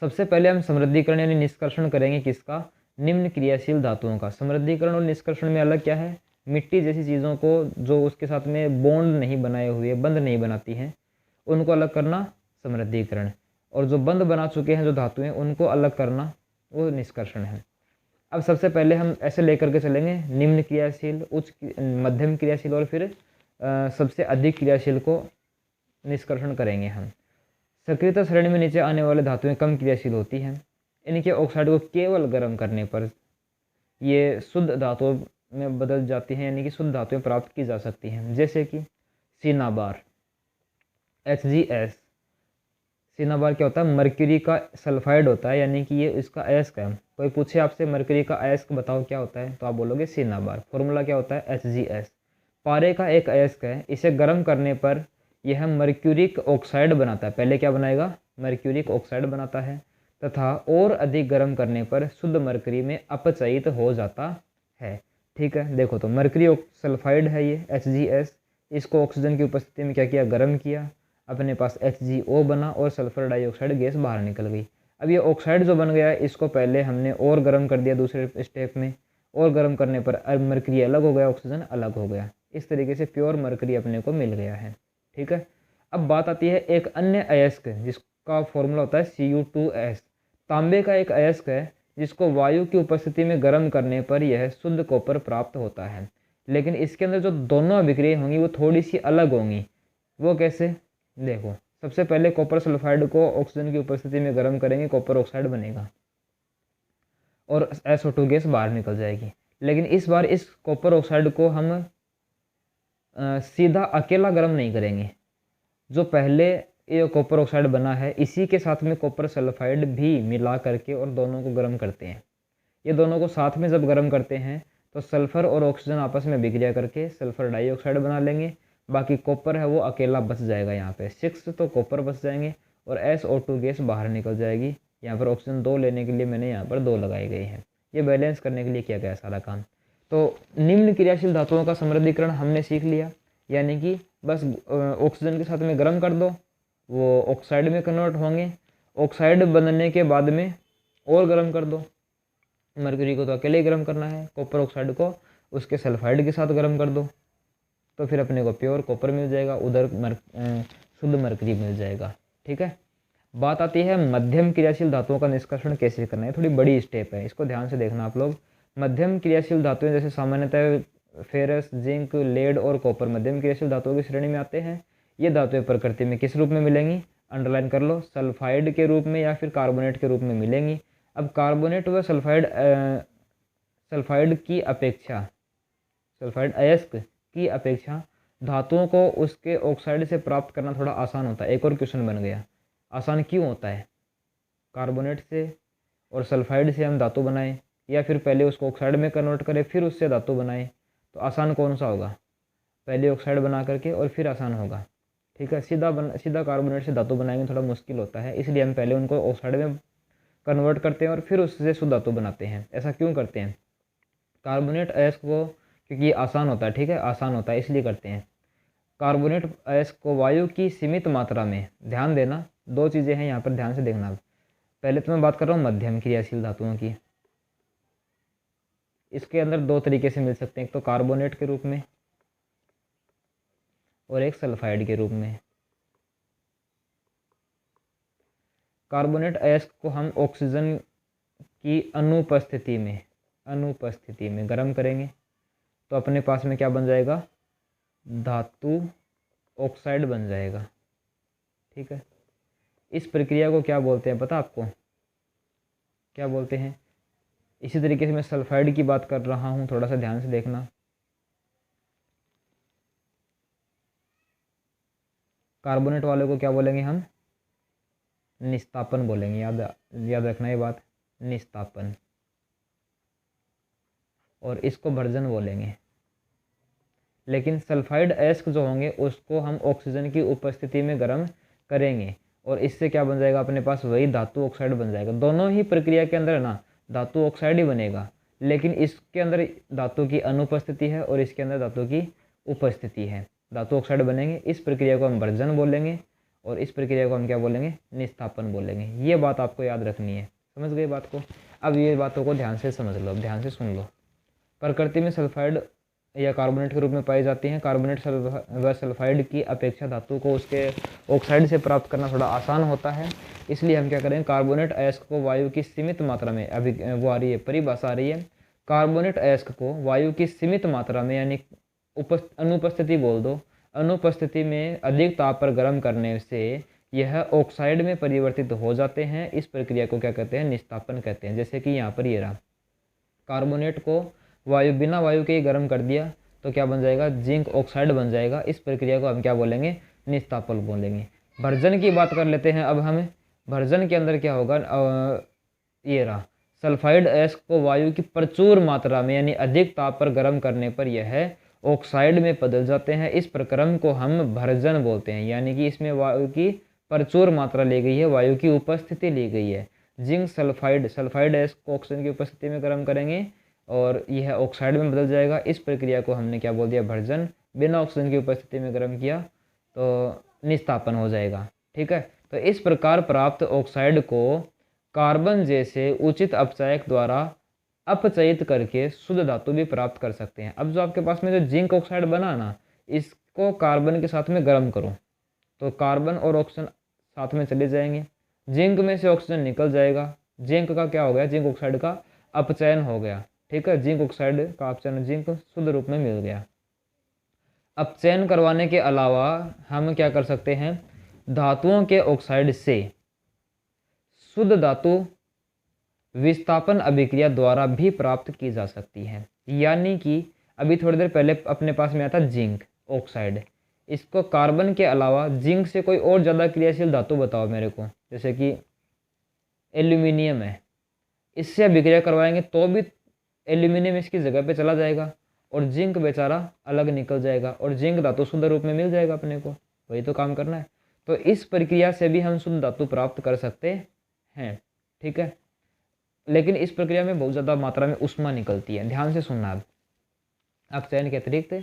S1: सबसे पहले हम समृद्धिकरण यानी निष्कर्षण करेंगे किसका, निम्न क्रियाशील धातुओं का। समृद्धिकरण और निष्कर्षण में अलग क्या है, मिट्टी जैसी चीज़ों को जो उसके साथ में बॉन्ड नहीं बनाए हुए, बंध नहीं बनाती हैं, उनको अलग करना समृद्धिकरण, और जो बंध बना चुके हैं जो धातुएं, उनको अलग करना वो निष्कर्षण है। अब सबसे पहले हम ऐसे लेकर के चलेंगे, निम्न क्रियाशील, मध्यम क्रियाशील और फिर सबसे अधिक क्रियाशील को निष्कर्षण करेंगे हम। सक्रियता श्रेणी में नीचे आने वाले धातुएं कम क्रियाशील होती हैं। इनके ऑक्साइड को केवल गर्म करने पर ये शुद्ध धातुओं में बदल जाती हैं, यानी कि शुद्ध धातुएं प्राप्त की जा सकती हैं, जैसे कि सिनाबार, HgS। सिनाबार क्या होता है? मरक्यूरी का सल्फाइड होता है, यानी कि ये इसका अयस्क है। कोई पूछे आपसे मरक्यूरी का अयस्क बताओ क्या होता है, तो आप बोलोगे सिनाबार। फॉर्मूला क्या होता है? HgS। पारे का एक अयस्क है, इसे गर्म करने पर यह मरक्यूरिक ऑक्साइड बनाता है। पहले क्या बनाएगा? मरक्यूरिक ऑक्साइड बनाता है, तथा और अधिक गर्म करने पर शुद्ध मरकरी में अपचयित हो जाता है। ठीक है, देखो तो मरकरी सल्फाइड है ये HgS। इसको ऑक्सीजन की उपस्थिति में क्या किया? गर्म किया, अपने पास HgO बना और सल्फर डाइऑक्साइड गैस बाहर निकल गई। अब ये ऑक्साइड जो बन गया है, इसको पहले हमने और गर्म कर दिया दूसरे स्टेप में, और गर्म करने पर मरकरी अलग हो गया, ऑक्सीजन अलग हो गया। इस तरीके से प्योर मरकरी अपने को मिल गया है। ठीक है, अब बात आती है एक अन्य अयस्क जिसका फॉर्मूला होता है Cu2S। तांबे का एक अयस्क है जिसको वायु की उपस्थिति में गर्म करने पर यह शुद्ध कॉपर प्राप्त होता है, लेकिन इसके अंदर जो दोनों अभिक्रियाएं होंगी वो थोड़ी सी अलग होंगी। वो कैसे? देखो, सबसे पहले कॉपर सल्फाइड को ऑक्सीजन की उपस्थिति में गर्म करेंगे, कॉपर ऑक्साइड बनेगा और SO2 गैस बाहर निकल जाएगी। लेकिन इस बार इस कॉपर ऑक्साइड को हम सीधा अकेला गर्म नहीं करेंगे। जो पहले ये कॉपर ऑक्साइड बना है, इसी के साथ में कॉपर सल्फाइड भी मिला करके और दोनों को गर्म करते हैं। ये दोनों को साथ में जब गर्म करते हैं तो सल्फर और ऑक्सीजन आपस में विक्रिया करके सल्फर डाइऑक्साइड बना लेंगे। बाकी कॉपर है वो अकेला बच जाएगा, यहाँ पे 6 तो कॉपर बच जाएंगे और SO2 गैस बाहर निकल जाएगी। यहाँ पर ऑक्सीजन 2 लेने के लिए मैंने यहाँ पर 2 लगाई गई है। ये बैलेंस करने के लिए किया गया सारा काम। तो निम्न क्रियाशील धातुओं का समृद्धीकरण हमने सीख लिया, यानी कि बस ऑक्सीजन के साथ में गर्म कर दो, वो ऑक्साइड में कन्वर्ट होंगे। ऑक्साइड बनने के बाद में और गर्म कर दो, मरकरी को तो अकेले ही गर्म करना है, कॉपर ऑक्साइड को उसके सल्फाइड के साथ गर्म कर दो, तो फिर अपने को प्योर कॉपर मिल जाएगा, उधर शुद्ध मरकरी मिल जाएगा। ठीक है, बात आती है मध्यम क्रियाशील धातुओं का निष्कर्षण कैसे करना है। थोड़ी बड़ी स्टेप है, इसको ध्यान से देखना आप लोग। मध्यम क्रियाशील धातुएं जैसे सामान्यतः फेरस, जिंक, लेड और कॉपर मध्यम क्रियाशील धातुओं की श्रेणी में आते हैं। ये धातुएं प्रकृति में किस रूप में मिलेंगी? अंडरलाइन कर लो, सल्फाइड के रूप में या फिर कार्बोनेट के रूप में मिलेंगी। अब कार्बोनेट व सल्फाइड की अपेक्षा, सल्फाइड अयस्क की अपेक्षा धातुओं को उसके ऑक्साइड से प्राप्त करना थोड़ा आसान होता है। एक और क्वेश्चन बन गया, आसान क्यों होता है? कार्बोनेट से और सल्फाइड से हम धातु बनाएं या फिर पहले उसको ऑक्साइड में कन्वर्ट करें फिर उससे धातु बनाएं, तो आसान कौन सा होगा? पहले ऑक्साइड बना करके और फिर आसान होगा। ठीक है, सीधा कार्बोनेट से धातु बनाएंगे थोड़ा मुश्किल होता है, इसलिए हम पहले उनको ऑक्साइड में कन्वर्ट करते हैं और फिर उससे शुद्ध धातु बनाते हैं। ऐसा क्यों करते हैं? कार्बोनेट अयस्क को, क्योंकि आसान होता है, ठीक है, आसान होता है इसलिए करते हैं। कार्बोनेट अयस्क को वायु की सीमित मात्रा में, ध्यान देना, 2 चीज़ें हैं यहाँ पर, ध्यान से देखना। पहले तो मैं बात कर रहा हूँ मध्यम क्रियाशील धातुओं की। इसके अंदर 2 तरीके से मिल सकते हैं, एक तो कार्बोनेट के रूप में और एक सल्फाइड के रूप में। कार्बोनेट अयस्क को हम ऑक्सीजन की अनुपस्थिति में गर्म करेंगे तो अपने पास में क्या बन जाएगा? धातु ऑक्साइड बन जाएगा। ठीक है, इस प्रक्रिया को क्या बोलते हैं पता आपको? क्या बोलते हैं? इसी तरीके से मैं सल्फाइड की बात कर रहा हूँ, थोड़ा सा ध्यान से देखना। कार्बोनेट वाले को क्या बोलेंगे हम? निस्तापन बोलेंगे। याद रखना ये बात, निस्तापन। और इसको भर्जन बोलेंगे। लेकिन सल्फाइड अयस्क जो होंगे उसको हम ऑक्सीजन की उपस्थिति में गर्म करेंगे और इससे क्या बन जाएगा? अपने पास वही धातु ऑक्साइड बन जाएगा। दोनों ही प्रक्रिया के अंदर ना धातु ऑक्साइड ही बनेगा, लेकिन इसके अंदर धातु की अनुपस्थिति है और इसके अंदर धातु की उपस्थिति है। धातु ऑक्साइड बनेंगे, इस प्रक्रिया को हम भर्जन बोलेंगे और इस प्रक्रिया को हम क्या बोलेंगे? निस्तापन बोलेंगे। ये बात आपको याद रखनी है, समझ गए बात को? अब ये बातों को ध्यान से समझ लो, ध्यान से सुन लो। प्रकृति में सल्फाइड या कार्बोनेट के रूप में पाई जाती हैं। कार्बोनेट व सल्फाइड की अपेक्षा धातु को उसके ऑक्साइड से प्राप्त करना थोड़ा आसान होता है, इसलिए हम क्या करेंगे, कार्बोनेट अयस्क को वायु की सीमित मात्रा में, अभी वो आ रही है परिभाषा आ रही है, कार्बोनेट अयस्क को वायु की सीमित मात्रा में यानी अनुपस्थिति बोल दो, अनुपस्थिति में अधिक ताप पर गर्म करने से यह ऑक्साइड में परिवर्तित हो जाते हैं। इस प्रक्रिया को क्या कहते हैं, निस्तापन कहते हैं। जैसे कि यहाँ पर ये रहा, कार्बोनेट को बिना वायु के ही गर्म कर दिया तो क्या बन जाएगा, जिंक ऑक्साइड बन जाएगा। इस प्रक्रिया को हम क्या बोलेंगे, निस्तापन बोलेंगे। भर्जन की बात कर लेते हैं अब हमें। भर्जन के अंदर क्या होगा, ये रहा, सल्फाइड अयस्क को वायु की प्रचुर मात्रा में यानी अधिक ताप पर गर्म करने पर यह ऑक्साइड में बदल जाते हैं। इस प्रक्रम को हम भर्जन बोलते हैं, यानी कि इसमें वायु की प्रचुर मात्रा ली गई है, वायु की उपस्थिति ली गई है। जिंक सल्फाइड अयस्क को ऑक्सीजन की उपस्थिति में गर्म करेंगे और यह ऑक्साइड में बदल जाएगा। इस प्रक्रिया को हमने क्या बोल दिया, भर्जन। बिना ऑक्सीजन की उपस्थिति में गर्म किया तो निस्तापन हो जाएगा। ठीक है, तो इस प्रकार प्राप्त ऑक्साइड को कार्बन जैसे उचित अपचायक द्वारा अपचयित करके शुद्ध धातु भी प्राप्त कर सकते हैं। अब जो आपके पास में जो जिंक ऑक्साइड बना ना, इसको कार्बन के साथ में गर्म करो तो कार्बन और ऑक्सीजन साथ में चले जाएंगे, जिंक में से ऑक्सीजन निकल जाएगा, जिंक का क्या हो गया, जिंक ऑक्साइड का अपचयन हो गया। ठीक है, जिंक ऑक्साइड का अपचयन, जिंक शुद्ध रूप में मिल गया। अपचयन करवाने के अलावा हम क्या कर सकते हैं, धातुओं के ऑक्साइड से शुद्ध धातु विस्थापन अभिक्रिया द्वारा भी प्राप्त की जा सकती है। यानी कि अभी थोड़ी देर पहले अपने पास में आता जिंक ऑक्साइड, इसको कार्बन के अलावा जिंक से कोई और ज़्यादा क्रियाशील धातु बताओ मेरे को, जैसे कि एल्यूमिनियम है, इससे अभिक्रिया करवाएंगे तो भी एल्यूमिनियम इसकी जगह पे चला जाएगा और जिंक बेचारा अलग निकल जाएगा और जिंक धातु शुद्ध रूप में मिल जाएगा अपने को। वही तो काम करना है। तो इस प्रक्रिया से भी हम शुद्ध धातु प्राप्त कर सकते हैं। ठीक है, लेकिन इस प्रक्रिया में बहुत ज़्यादा मात्रा में ऊष्मा निकलती है। ध्यान से सुनना। अब अपचयन के अतिरिक्त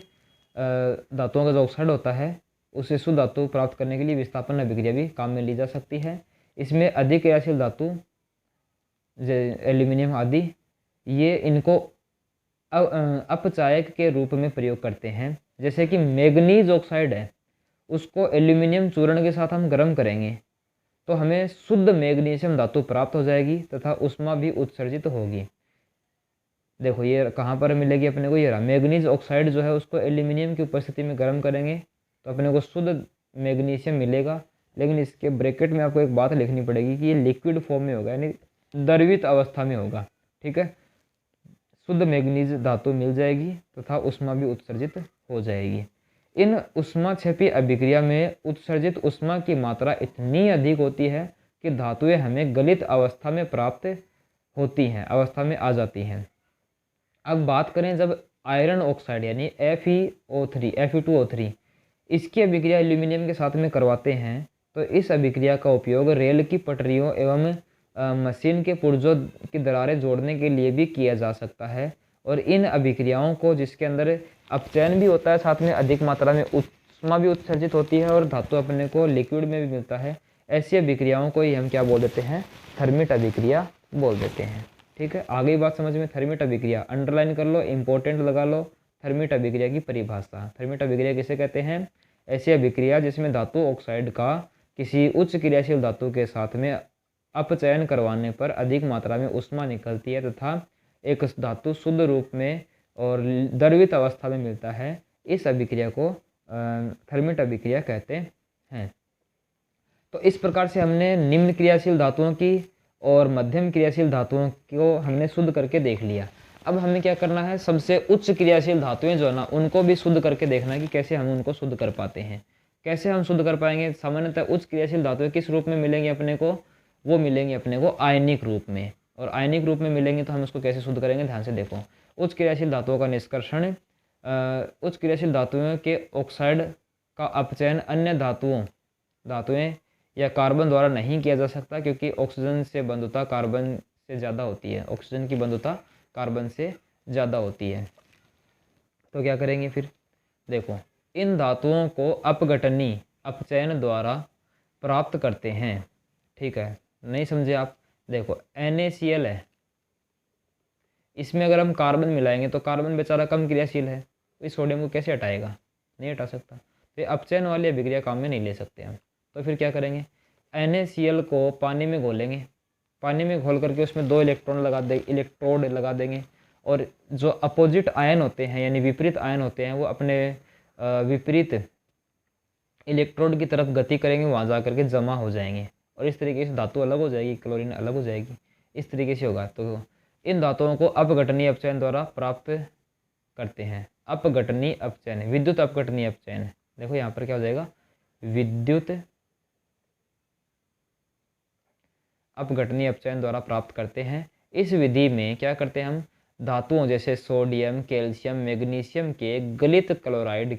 S1: धातुओं का जो ऑक्साइड होता है उससे शुद्ध धातु प्राप्त करने के लिए विस्थापन अभिक्रिया भी काम में ली जा सकती है। इसमें अधिक क्रियाशील धातु एल्यूमिनियम आदि, ये इनको अपचायक के रूप में प्रयोग करते हैं। जैसे कि मैग्नीज ऑक्साइड है, उसको एल्यूमिनियम चूर्ण के साथ हम गर्म करेंगे तो हमें शुद्ध मैग्नीशियम धातु प्राप्त हो जाएगी तथा ऊष्मा भी उत्सर्जित होगी। देखो ये कहाँ पर मिलेगी अपने को, ये रहा, मैग्नीज ऑक्साइड जो है उसको एल्यूमिनियम की उपस्थिति में गर्म करेंगे तो अपने को शुद्ध मैग्नीशियम मिलेगा। लेकिन इसके ब्रैकेट में आपको एक बात लिखनी पड़ेगी कि ये लिक्विड फॉर्म में होगा, यानी द्रवित अवस्था में होगा। ठीक है, शुद्ध मैग्नीज धातु मिल जाएगी तथा ऊष्मा भी उत्सर्जित हो जाएगी। इन ऊष्माक्षेपी अभिक्रिया में उत्सर्जित ऊष्मा की मात्रा इतनी अधिक होती है कि धातुएं हमें गलित अवस्था में प्राप्त होती हैं, अवस्था में आ जाती हैं। अब बात करें जब आयरन ऑक्साइड यानी Fe2O3 इसकी अभिक्रिया एल्यूमिनियम के साथ में करवाते हैं तो इस अभिक्रिया का उपयोग रेल की पटरियों एवं मशीन के पुर्जों की दरारें जोड़ने के लिए भी किया जा सकता है। और इन अभिक्रियाओं को, जिसके अंदर अपचयन भी होता है, साथ में अधिक मात्रा में ऊष्मा भी उत्सर्जित होती है और धातु अपने को लिक्विड में भी मिलता है, ऐसी अभिक्रियाओं को ही हम क्या बोल देते हैं, थर्मिट अभिक्रिया बोल देते हैं। ठीक है, आगे बात समझ में। थर्मिट अभिक्रिया अंडरलाइन कर लो, इंपॉर्टेंट लगा लो। थर्मिट अभिक्रिया की परिभाषा। थर्मिट अभिक्रिया किसे कहते हैं, ऐसी अभिक्रिया जिसमें धातु ऑक्साइड का किसी उच्च क्रियाशील धातु के साथ में अपचयन करवाने पर अधिक मात्रा में ऊष्मा निकलती है तथा एक धातु शुद्ध रूप में और द्रवित अवस्था में मिलता है। इस अभिक्रिया को थर्मिट अभिक्रिया कहते हैं। तो इस प्रकार से हमने निम्न क्रियाशील धातुओं की और मध्यम क्रियाशील धातुओं को हमने शुद्ध करके देख लिया। अब हमें क्या करना है, सबसे उच्च क्रियाशील धातुएं जो है ना, उनको भी शुद्ध करके देखना है कि कैसे हम उनको शुद्ध कर पाते हैं। कैसे हम शुद्ध कर पाएंगे, सामान्यतः उच्च क्रियाशील धातुएं किस रूप में मिलेंगी अपने को, वो मिलेंगे अपने को आयनिक रूप में। और आयनिक रूप में मिलेंगे तो हम उसको कैसे शुद्ध करेंगे, ध्यान से देखो। उच्च क्रियाशील धातुओं का निष्कर्षण, उच्च क्रियाशील धातुओं के ऑक्साइड का अपचयन अन्य धातुएं या कार्बन द्वारा नहीं किया जा सकता, क्योंकि ऑक्सीजन से बंधुता कार्बन से ज़्यादा होती है, ऑक्सीजन की बंधुता कार्बन से ज़्यादा होती है। तो क्या करेंगे फिर, देखो, इन धातुओं को अपघटनी अपचयन द्वारा प्राप्त करते हैं। ठीक है, नहीं समझे आप, देखो NaCl है, इसमें अगर हम कार्बन मिलाएंगे तो कार्बन बेचारा कम क्रियाशील है, तो इस सोडियम को कैसे हटाएगा, नहीं हटा सकता। तो ये अपचयन वाली अभिक्रिया काम में नहीं ले सकते हम। तो फिर क्या करेंगे, NaCl को पानी में घोलेंगे, पानी में घोल करके उसमें 2 इलेक्ट्रोड लगा देंगे, और जो अपोजिट आयन होते हैं यानी विपरीत आयन होते हैं वो अपने विपरीत इलेक्ट्रोड की तरफ गति करेंगे, वहाँ जा करके जमा हो जाएंगे, और इस तरीके से धातु अलग हो जाएगी, क्लोरीन अलग हो जाएगी, इस तरीके से होगा। तो इन धातुओं को अपघटनीय अपचयन द्वारा प्राप्त करते हैं। अपघटनीय अपचयन, विद्युत अपघटनीय अपचयन, देखो यहाँ पर क्या हो जाएगा, विद्युत अपघटनीय अपचयन द्वारा प्राप्त करते हैं। इस विधि में क्या करते हैं हम, धातुओं जैसे सोडियम, कैल्शियम, मैग्नीशियम के गलित क्लोराइड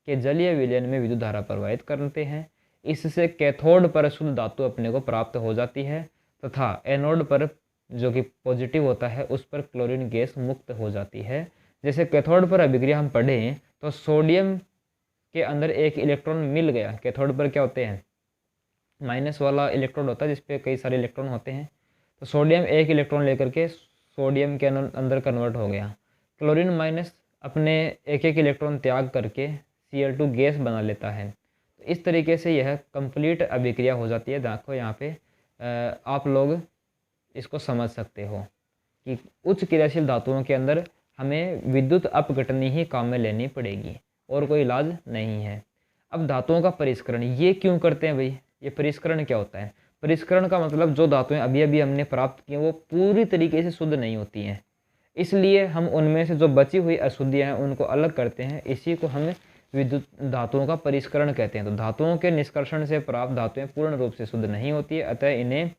S1: के जलीय विलयन में विद्युत धारा प्रवाहित करते हैं। इससे कैथोड पर शुद्ध धातु अपने को प्राप्त हो जाती है, तथा एनोड पर जो कि पॉजिटिव होता है उस पर क्लोरीन गैस मुक्त हो जाती है। जैसे कैथोड पर अभिक्रिया हम पढ़ें तो सोडियम के अंदर एक इलेक्ट्रॉन मिल गया, कैथोड पर क्या होते हैं, माइनस वाला इलेक्ट्रोड होता है जिसपे कई सारे इलेक्ट्रॉन होते हैं। तो सोडियम एक इलेक्ट्रॉन लेकर के सोडियम के अंदर कन्वर्ट हो गया, क्लोरीन माइनस अपने एक इलेक्ट्रॉन त्याग करके Cl2 गैस बना लेता है। तो इस तरीके से यह कंप्लीट अभिक्रिया हो जाती है। देखो यहाँ पे आप लोग इसको समझ सकते हो कि उच्च क्रियाशील धातुओं के अंदर हमें विद्युत अपघटनी ही काम में लेनी पड़ेगी और कोई इलाज नहीं है। अब धातुओं का परिष्करण ये क्यों करते हैं भाई, ये परिष्करण क्या होता है? परिष्करण का मतलब जो धातुएं अभी अभी हमने प्राप्त की हैं वो पूरी तरीके से शुद्ध नहीं होती हैं, इसलिए हम उनमें से जो बची हुई अशुद्धियाँ हैं उनको अलग करते हैं। इसी को हम विद्युत धातुओं का परिष्करण कहते हैं। तो धातुओं के निष्कर्षण से प्राप्त धातुएं पूर्ण रूप से शुद्ध नहीं होती है,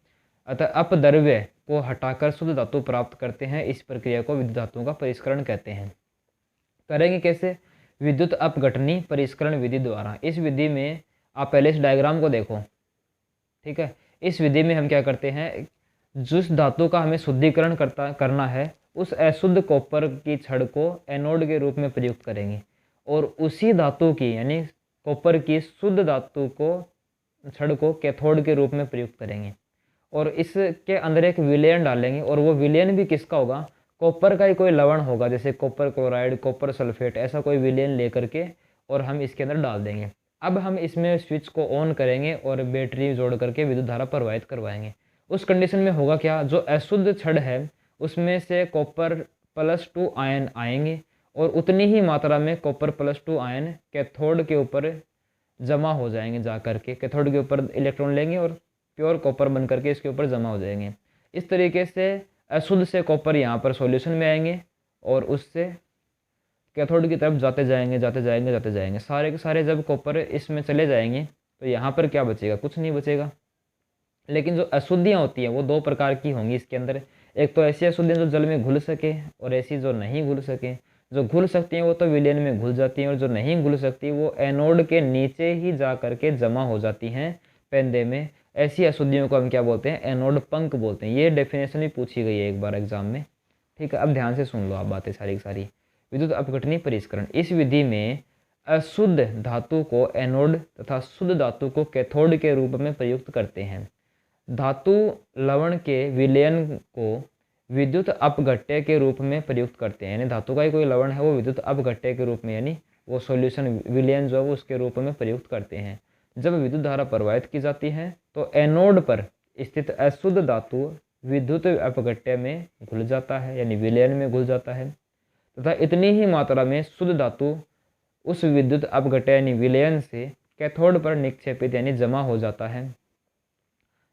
S1: अतः अपद्रव्य को हटाकर शुद्ध धातु प्राप्त करते हैं। इस प्रक्रिया को विद्युत धातुओं का परिष्करण कहते हैं। करेंगे कैसे? विद्युत अपघटनी परिष्करण विधि द्वारा। इस विधि में आप पहले इस डायग्राम को देखो, ठीक है। इस विधि में हम क्या करते हैं, जिस धातु का हमें शुद्धिकरण करना है उस अशुद्ध कॉपर की छड़ को एनोड के रूप में प्रयुक्त करेंगे, और उसी धातु की यानी कॉपर की शुद्ध धातु को छड़ को कैथोड के रूप में प्रयुक्त करेंगे, और इसके अंदर एक विलयन डालेंगे, और वो विलयन भी किसका होगा, कॉपर का ही कोई लवण होगा, जैसे कॉपर क्लोराइड, कॉपर सल्फेट, ऐसा कोई विलयन लेकर के और हम इसके अंदर डाल देंगे। अब हम इसमें स्विच को ऑन करेंगे और बैटरी जोड़ करके विद्युत धारा प्रवाहित करवाएंगे। उस कंडीशन में होगा क्या, जो अशुद्ध छड़ है उसमें से कॉपर +2 आयन आएंगे, और उतनी ही मात्रा में कॉपर +2 आयन कैथोड के ऊपर जमा हो जाएंगे। जा करके कैथोड के ऊपर इलेक्ट्रॉन लेंगे और प्योर कॉपर बन करके इसके ऊपर जमा हो जाएंगे। इस तरीके से अशुद्ध से कॉपर यहाँ पर सॉल्यूशन में आएंगे, और उससे कैथोड की तरफ जाते जाएंगे। सारे के सारे जब कॉपर इसमें चले जाएंगे तो यहाँ पर क्या बचेगा, कुछ नहीं बचेगा। लेकिन जो अशुद्धियाँ होती हैं वो 2 प्रकार की होंगी इसके अंदर। एक तो ऐसी अशुद्धियाँ जो जल में घुल सके, और ऐसी जो नहीं घुल सके। जो घुल सकती हैं वो तो विलयन में घुल जाती हैं, और जो नहीं घुल सकती वो एनोड के नीचे ही जा करके जमा हो जाती हैं पेंदे में। ऐसी अशुद्धियों को हम क्या बोलते हैं, एनोड पंक बोलते हैं। ये डेफिनेशन भी पूछी गई है एक बार एग्जाम में, ठीक है। अब ध्यान से सुन लो आप बातें सारी की सारी। विद्युत अपघटनी परिष्करण, इस विधि में अशुद्ध धातु को एनोड तथा शुद्ध धातु को कैथोड के रूप में प्रयुक्त करते हैं। धातु लवण के विलयन को विद्युत अपघट्य के रूप में प्रयुक्त करते हैं, यानी धातु का ही कोई लवण है वो विद्युत अपघट्य के रूप में, यानी वो सॉल्यूशन विलयन जो है वो उसके रूप में प्रयुक्त करते हैं। जब विद्युत धारा प्रवाहित की जाती है तो एनोड पर स्थित अशुद्ध धातु विद्युत अपघट्य में घुल जाता है, यानी विलयन में घुल जाता है, तथा इतनी ही मात्रा में शुद्ध धातु उस विद्युत अपघट्य यानी विलयन से कैथोड पर निक्षेपित यानी जमा हो जाता है।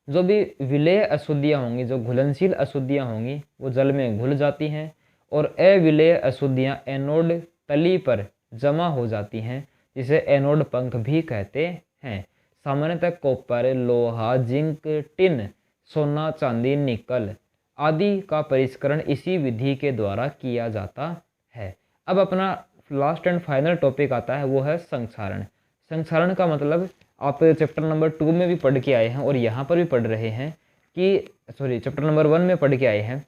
S1: जो भी विलेय अशुद्धियाँ होंगी, जो घुलनशील अशुद्धियाँ होंगी वो जल में घुल जाती हैं, और अविलेय अशुद्धियाँ एनोड तली पर जमा हो जाती हैं, जिसे एनोड पंख भी कहते हैं। सामान्यतः कॉपर, लोहा, जिंक, टिन, सोना, चांदी, निकल आदि का परिष्करण इसी विधि के द्वारा किया जाता है। अब अपना लास्ट एंड फाइनल टॉपिक आता है, वो है संक्षारण। संक्षारण का मतलब आप चैप्टर नंबर 2 में भी पढ़ के आए हैं और यहाँ पर भी पढ़ रहे हैं कि चैप्टर नंबर 1 में पढ़ के आए हैं।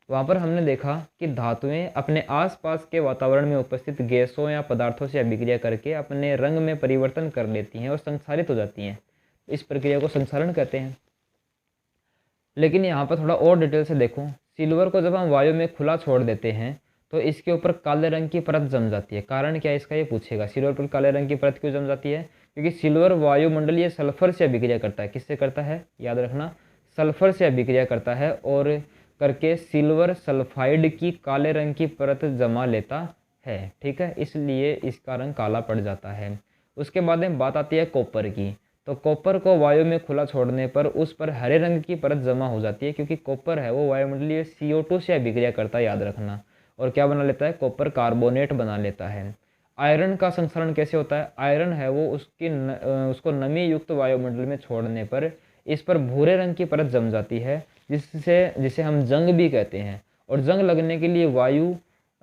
S1: वहाँ पर हमने देखा कि धातुएं अपने आसपास के वातावरण में उपस्थित गैसों या पदार्थों से अभिक्रिया करके अपने रंग में परिवर्तन कर लेती हैं और संक्षारित हो जाती हैं। इस प्रक्रिया को संक्षारण कहते हैं। लेकिन यहाँ पर थोड़ा और डिटेल से देखो, सिल्वर को जब हम वायु में खुला छोड़ देते हैं तो इसके ऊपर काले रंग की परत जम जाती है। कारण क्या है इसका, ये पूछेगा। सिल्वर पर काले रंग की परत क्यों जम जाती है? क्योंकि सिल्वर वायुमंडलीय सल्फर से अभिक्रिया करता है। किससे करता है, याद रखना, सल्फर से अभिक्रिया करता है और करके सिल्वर सल्फाइड की काले रंग की परत जमा लेता है। ठीक है, इसलिए इसका रंग काला पड़ जाता है। उसके बाद में बात आती है कॉपर की। तो कॉपर को वायु में खुला छोड़ने पर उस पर हरे रंग की परत जमा हो जाती है, क्योंकि कॉपर है वो वायुमंडलीय CO2 से अभिक्रिया करता है, याद रखना। और क्या बना लेता है, कॉपर कार्बोनेट बना लेता है। आयरन का संक्षारण कैसे होता है? आयरन है वो उसको नमी युक्त वायुमंडल में छोड़ने पर इस पर भूरे रंग की परत जम जाती है, जिसे हम जंग भी कहते हैं। और जंग लगने के लिए वायु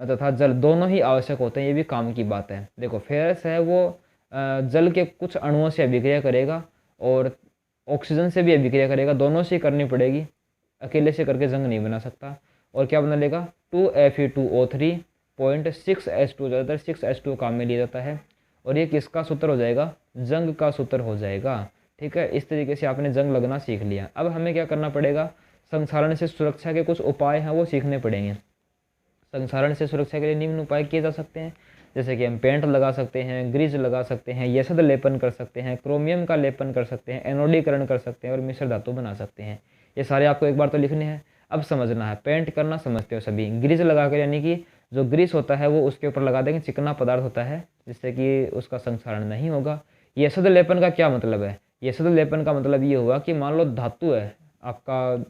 S1: तथा जल दोनों ही आवश्यक होते हैं, ये भी काम की बात है। देखो फेरस है वो जल के कुछ अणुओं से अभिक्रिया करेगा और ऑक्सीजन से भी अभिक्रिया करेगा, दोनों से करनी पड़ेगी, अकेले से करके जंग नहीं बना सकता। और क्या बना लेगा, 2Fe2O3.6H2, ज़्यादातर 6H2 काम में लिया जाता है। और ये किसका सूत्र हो जाएगा, जंग का सूत्र हो जाएगा। ठीक है, इस तरीके से आपने जंग लगना सीख लिया। अब हमें क्या करना पड़ेगा, संक्षारण से सुरक्षा के कुछ उपाय हैं वो सीखने पड़ेंगे। संक्षारण से सुरक्षा के लिए निम्न उपाय किए जा सकते हैं, जैसे कि हम पेंट लगा सकते हैं, ग्रीज लगा सकते हैं, यशद लेपन कर सकते हैं, क्रोमियम का लेपन कर सकते हैं, एनोडीकरण कर सकते हैं और मिश्र धातु बना सकते हैं। ये सारे आपको एक बार तो लिखने हैं। अब समझना है, पेंट करना समझते हो सभी। ग्रीज लगा कर, यानी कि जो ग्रीस होता है वो उसके ऊपर लगा देंगे, चिकना पदार्थ होता है जिससे कि उसका संक्षारण नहीं होगा। यशद लेपन का क्या मतलब है? यशद लेपन का मतलब ये हुआ कि मान लो धातु है आपका,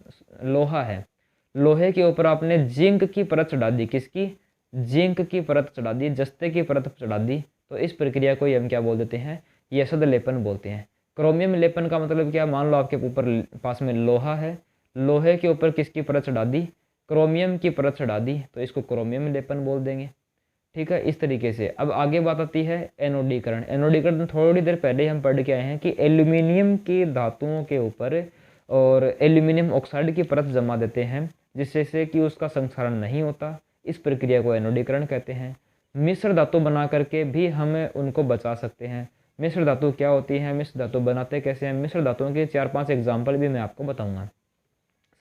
S1: लोहा है, लोहे के ऊपर आपने जिंक की परत चढ़ा दी। किसकी? जिंक की परत चढ़ा दी, जस्ते की परत चढ़ा दी। तो इस प्रक्रिया को हम क्या बोल देते हैं, यशद लेपन बोलते हैं। क्रोमियम लेपन का मतलब क्या, मान लो आपके ऊपर पास में लोहा है, लोहे के ऊपर किसकी परत चढ़ा दी, क्रोमियम की परत चढ़ा दी, तो इसको क्रोमियम लेपन बोल देंगे। ठीक है, इस तरीके से। अब आगे बात आती है एनोडीकरण। एनोडीकरण थोड़ी देर पहले हम पढ़ के आए हैं कि एल्यूमिनियम की धातुओं के ऊपर और एल्यूमिनियम ऑक्साइड की परत जमा देते हैं, जिससे से कि उसका संक्षारण नहीं होता। इस प्रक्रिया को एनोडीकरण कहते हैं। मिश्र धातु बना करके भी हम उनको बचा सकते हैं। मिश्र धातु क्या होती है, मिश्र धातु बनाते कैसे हैं, मिश्र धातुओं के 4-5 एग्जाम्पल भी मैं आपको बताऊंगा।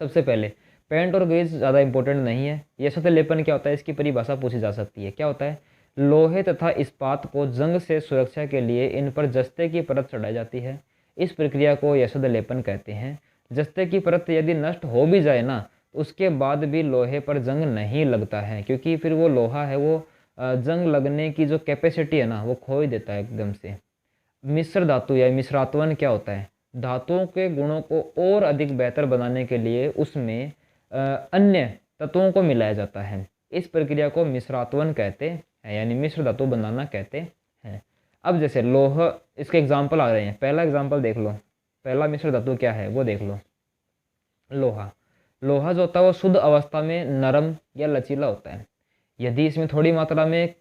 S1: सबसे पहले पेंट और ग्रीस ज़्यादा इंपॉर्टेंट नहीं है। यशद लेपन क्या होता है, इसकी परिभाषा पूछी जा सकती है। क्या होता है, लोहे तथा इस्पात को जंग से सुरक्षा के लिए इन पर जस्ते की परत चढ़ाई जाती है। इस प्रक्रिया को यशद लेपन कहते हैं। जस्ते की परत यदि नष्ट हो भी जाए ना, उसके बाद भी लोहे पर जंग नहीं लगता है, क्योंकि फिर वो लोहा है वो जंग लगने की जो कैपेसिटी है ना वो खो ही देता है एकदम से। मिश्र धातु या मिश्रात्वन क्या होता है, धातुओं के गुणों को और अधिक बेहतर बनाने के लिए उसमें अन्य तत्वों को मिलाया जाता है। इस प्रक्रिया को मिश्रात्वन कहते हैं, यानी मिश्र धातु बनाना कहते हैं। अब जैसे लोह, इसके एग्जाम्पल आ रहे हैं। पहला एग्जाम्पल देख लो, पहला मिश्र धातु क्या है वो देख लो, लोहा। लोहा जो होता है वो शुद्ध अवस्था में नरम या लचीला होता है। यदि इसमें थोड़ी मात्रा में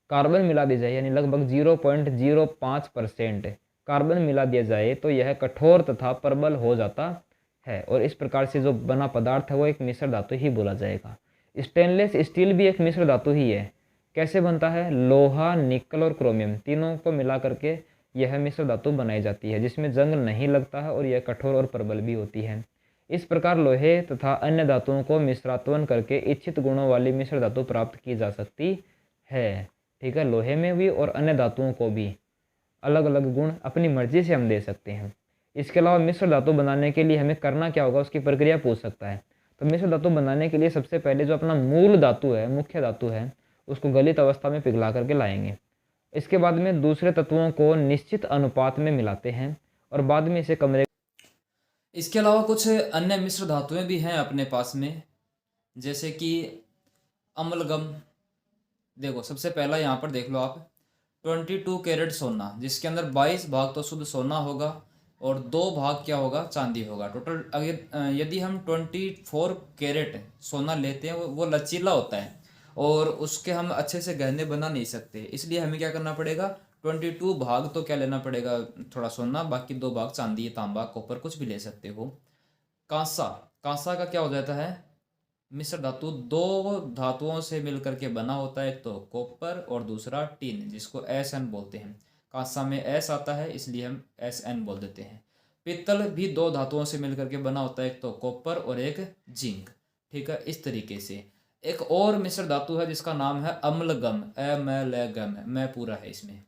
S1: कार्बन मिला दी जाए, यानी लगभग 0.05% कार्बन मिला दिया जाए, तो यह कठोर तथा प्रबल हो जाता है। और इस प्रकार से जो बना पदार्थ है वो एक मिश्र धातु ही बोला जाएगा। स्टेनलेस स्टील भी एक मिश्र धातु ही है। कैसे बनता है, लोहा, निकल और क्रोमियम तीनों को मिला करके यह मिश्र धातु बनाई जाती है, जिसमें जंग नहीं लगता है और यह कठोर और प्रबल भी होती है। इस प्रकार लोहे तथा अन्य धातुओं को मिश्रात्वन करके इच्छित गुणों वाली मिश्र धातु प्राप्त की जा सकती है। ठीक है, लोहे में भी और अन्य धातुओं को भी अलग अलग गुण अपनी मर्जी से हम दे सकते हैं। इसके अलावा मिश्र धातु बनाने के लिए हमें करना क्या होगा, उसकी प्रक्रिया पूछ सकता है। तो मिश्र धातु बनाने के लिए सबसे पहले जो अपना मूल धातु है, मुख्य धातु है, उसको गलित अवस्था में पिघला करके लाएंगे। इसके बाद में दूसरे तत्वों को निश्चित अनुपात में मिलाते हैं और बाद में इसे कमरे।
S2: इसके अलावा कुछ अन्य मिश्र धातुएं भी हैं अपने पास में, जैसे कि अम्लगम। देखो सबसे पहला यहाँ पर देख लो आप, 22 कैरेट सोना, जिसके अंदर 22 भाग तो शुद्ध सोना होगा और 2 भाग क्या होगा, चांदी होगा। टोटल अगर यदि हम 24 कैरेट सोना लेते हैं, वो लचीला होता है और उसके हम अच्छे से गहने बना नहीं सकते। इसलिए हमें क्या करना पड़ेगा, 22 भाग तो क्या लेना पड़ेगा, थोड़ा सोना, बाकी 2 भाग चांदी, तांबा, कॉपर कुछ भी ले सकते हो। कांसा, कांसा का क्या हो जाता है, मिश्र धातु। 2 धातुओं से मिलकर के बना होता है, एक तो कॉपर और दूसरा टीन, जिसको Sn बोलते हैं। कांसा में S आता है इसलिए हम Sn बोल देते हैं। पित्तल भी 2 धातुओं से मिलकर के बना होता है, एक तो कॉपर और एक जिंक। ठीक है, इस तरीके से एक और मिश्र धातु है जिसका नाम है अम्लगम, अम्लगम, मैं पूरा है इसमें।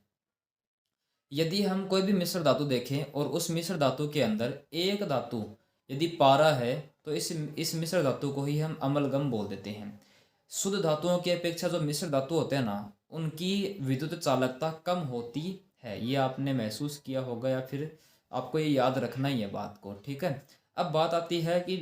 S2: यदि हम कोई भी मिश्र धातु देखें और उस मिश्र धातु के अंदर एक धातु यदि पारा है तो इस मिश्र धातु को ही हम अम्लगम बोल देते हैं। शुद्ध धातुओं की अपेक्षा जो मिश्र धातु होते हैं ना, उनकी विद्युत चालकता कम होती है। ये आपने महसूस किया होगा या फिर आपको ये याद रखना ही है बात को, ठीक है। अब बात आती है कि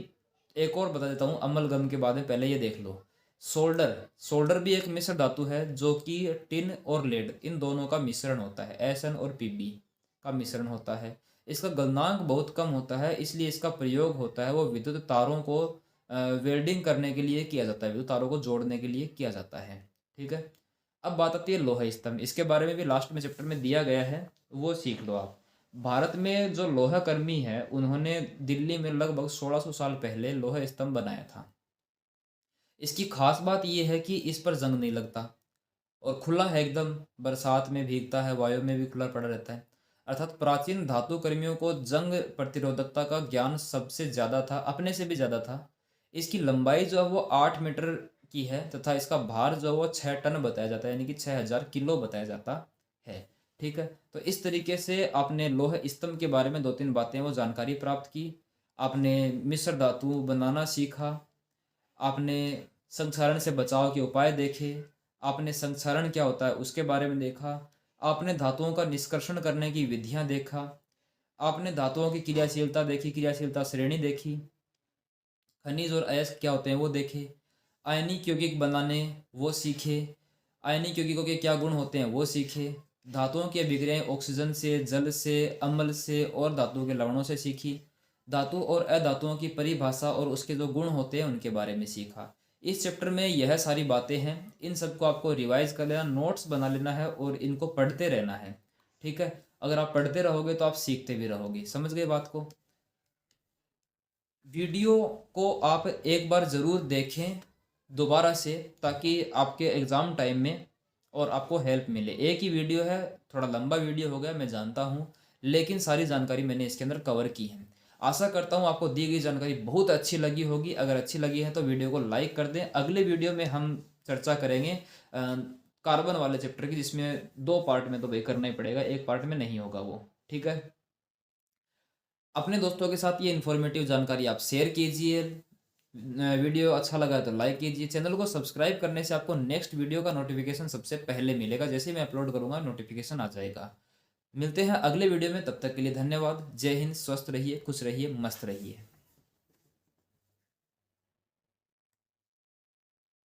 S2: एक और बता देता हूँ अम्लगम के बाद में, पहले ये देख लो। सोल्डर, सोल्डर भी एक मिश्र धातु है जो कि टिन और लेड इन दोनों का मिश्रण होता है, एसएन और पीबी का मिश्रण होता है। इसका गलनांक बहुत कम होता है, इसलिए इसका प्रयोग होता है वो विद्युत तारों को वेल्डिंग करने के लिए किया जाता है, विद्युत तारों को जोड़ने के लिए किया जाता है, ठीक है। अब बात आती है लोहा स्तंभ, इसके बारे में भी लास्ट में चैप्टर में दिया गया है, वो सीख लो आप। भारत में जो लोहा कर्मी है उन्होंने दिल्ली में लगभग 1600 साल पहले लोहा स्तंभ बनाया था। इसकी खास बात यह है कि इस पर जंग नहीं लगता और खुला है एकदम, बरसात में भीगता है, वायु में भी खुला पड़ा रहता है। अर्थात प्राचीन धातु कर्मियों को जंग प्रतिरोधकता का ज्ञान सबसे ज़्यादा था, अपने से भी ज़्यादा था। इसकी लंबाई जो है वो 8 मीटर की है तथा इसका भार जो है वो 6 टन बताया जाता है, यानी कि 6000 किलो बताया जाता है, ठीक है। तो इस तरीके से आपने लोह स्तंभ के बारे में 2-3 बातें वो जानकारी प्राप्त की, आपने मिश्र धातु बनाना सीखा, आपने संक्षारण से बचाव के उपाय देखे, आपने संक्षारण क्या होता है उसके बारे में देखा, आपने धातुओं का निष्कर्षण करने की विधियां देखा, आपने धातुओं की क्रियाशीलता देखी, क्रियाशीलता श्रेणी देखी, खनिज और अयस्क क्या होते हैं वो देखे, आयनिक यौगिक बनाने वो सीखे, आयनिक यौगिकों के क्या गुण होते हैं वो सीखे, धातुओं की अभिक्रियाएं ऑक्सीजन से, जल से, अम्ल से और धातुओं के लवणों से सीखी, धातु और अधातुओं की परिभाषा और उसके जो गुण होते हैं उनके बारे में सीखा। इस चैप्टर में यह सारी बातें हैं, इन सबको आपको रिवाइज कर लेना, नोट्स बना लेना है और इनको पढ़ते रहना है, ठीक है। अगर आप पढ़ते रहोगे तो आप सीखते भी रहोगे, समझ गए बात को। वीडियो को आप एक बार ज़रूर देखें दोबारा से, ताकि आपके एग्ज़ाम टाइम में और आपको हेल्प मिले। एक ही वीडियो है, थोड़ा लंबा वीडियो हो गया मैं जानता हूँ, लेकिन सारी जानकारी मैंने इसके अंदर कवर की है। आशा करता हूँ आपको दी गई जानकारी बहुत अच्छी लगी होगी। अगर अच्छी लगी है तो वीडियो को लाइक कर दें। अगले वीडियो में हम चर्चा करेंगे कार्बन वाले चैप्टर की, जिसमें 2 पार्ट में तो भाई करना ही पड़ेगा, एक पार्ट में नहीं होगा वो, ठीक है। अपने दोस्तों के साथ ये इन्फॉर्मेटिव जानकारी आप शेयर कीजिए। वीडियो अच्छा लगा तो लाइक कीजिए। चैनल को सब्सक्राइब करने से आपको नेक्स्ट वीडियो का नोटिफिकेशन सबसे पहले मिलेगा, जैसे मैं अपलोड करूंगा नोटिफिकेशन आ जाएगा। मिलते हैं अगले वीडियो में, तब तक के लिए धन्यवाद। जय हिंद, स्वस्थ रहिए, खुश रहिए, मस्त रहिए।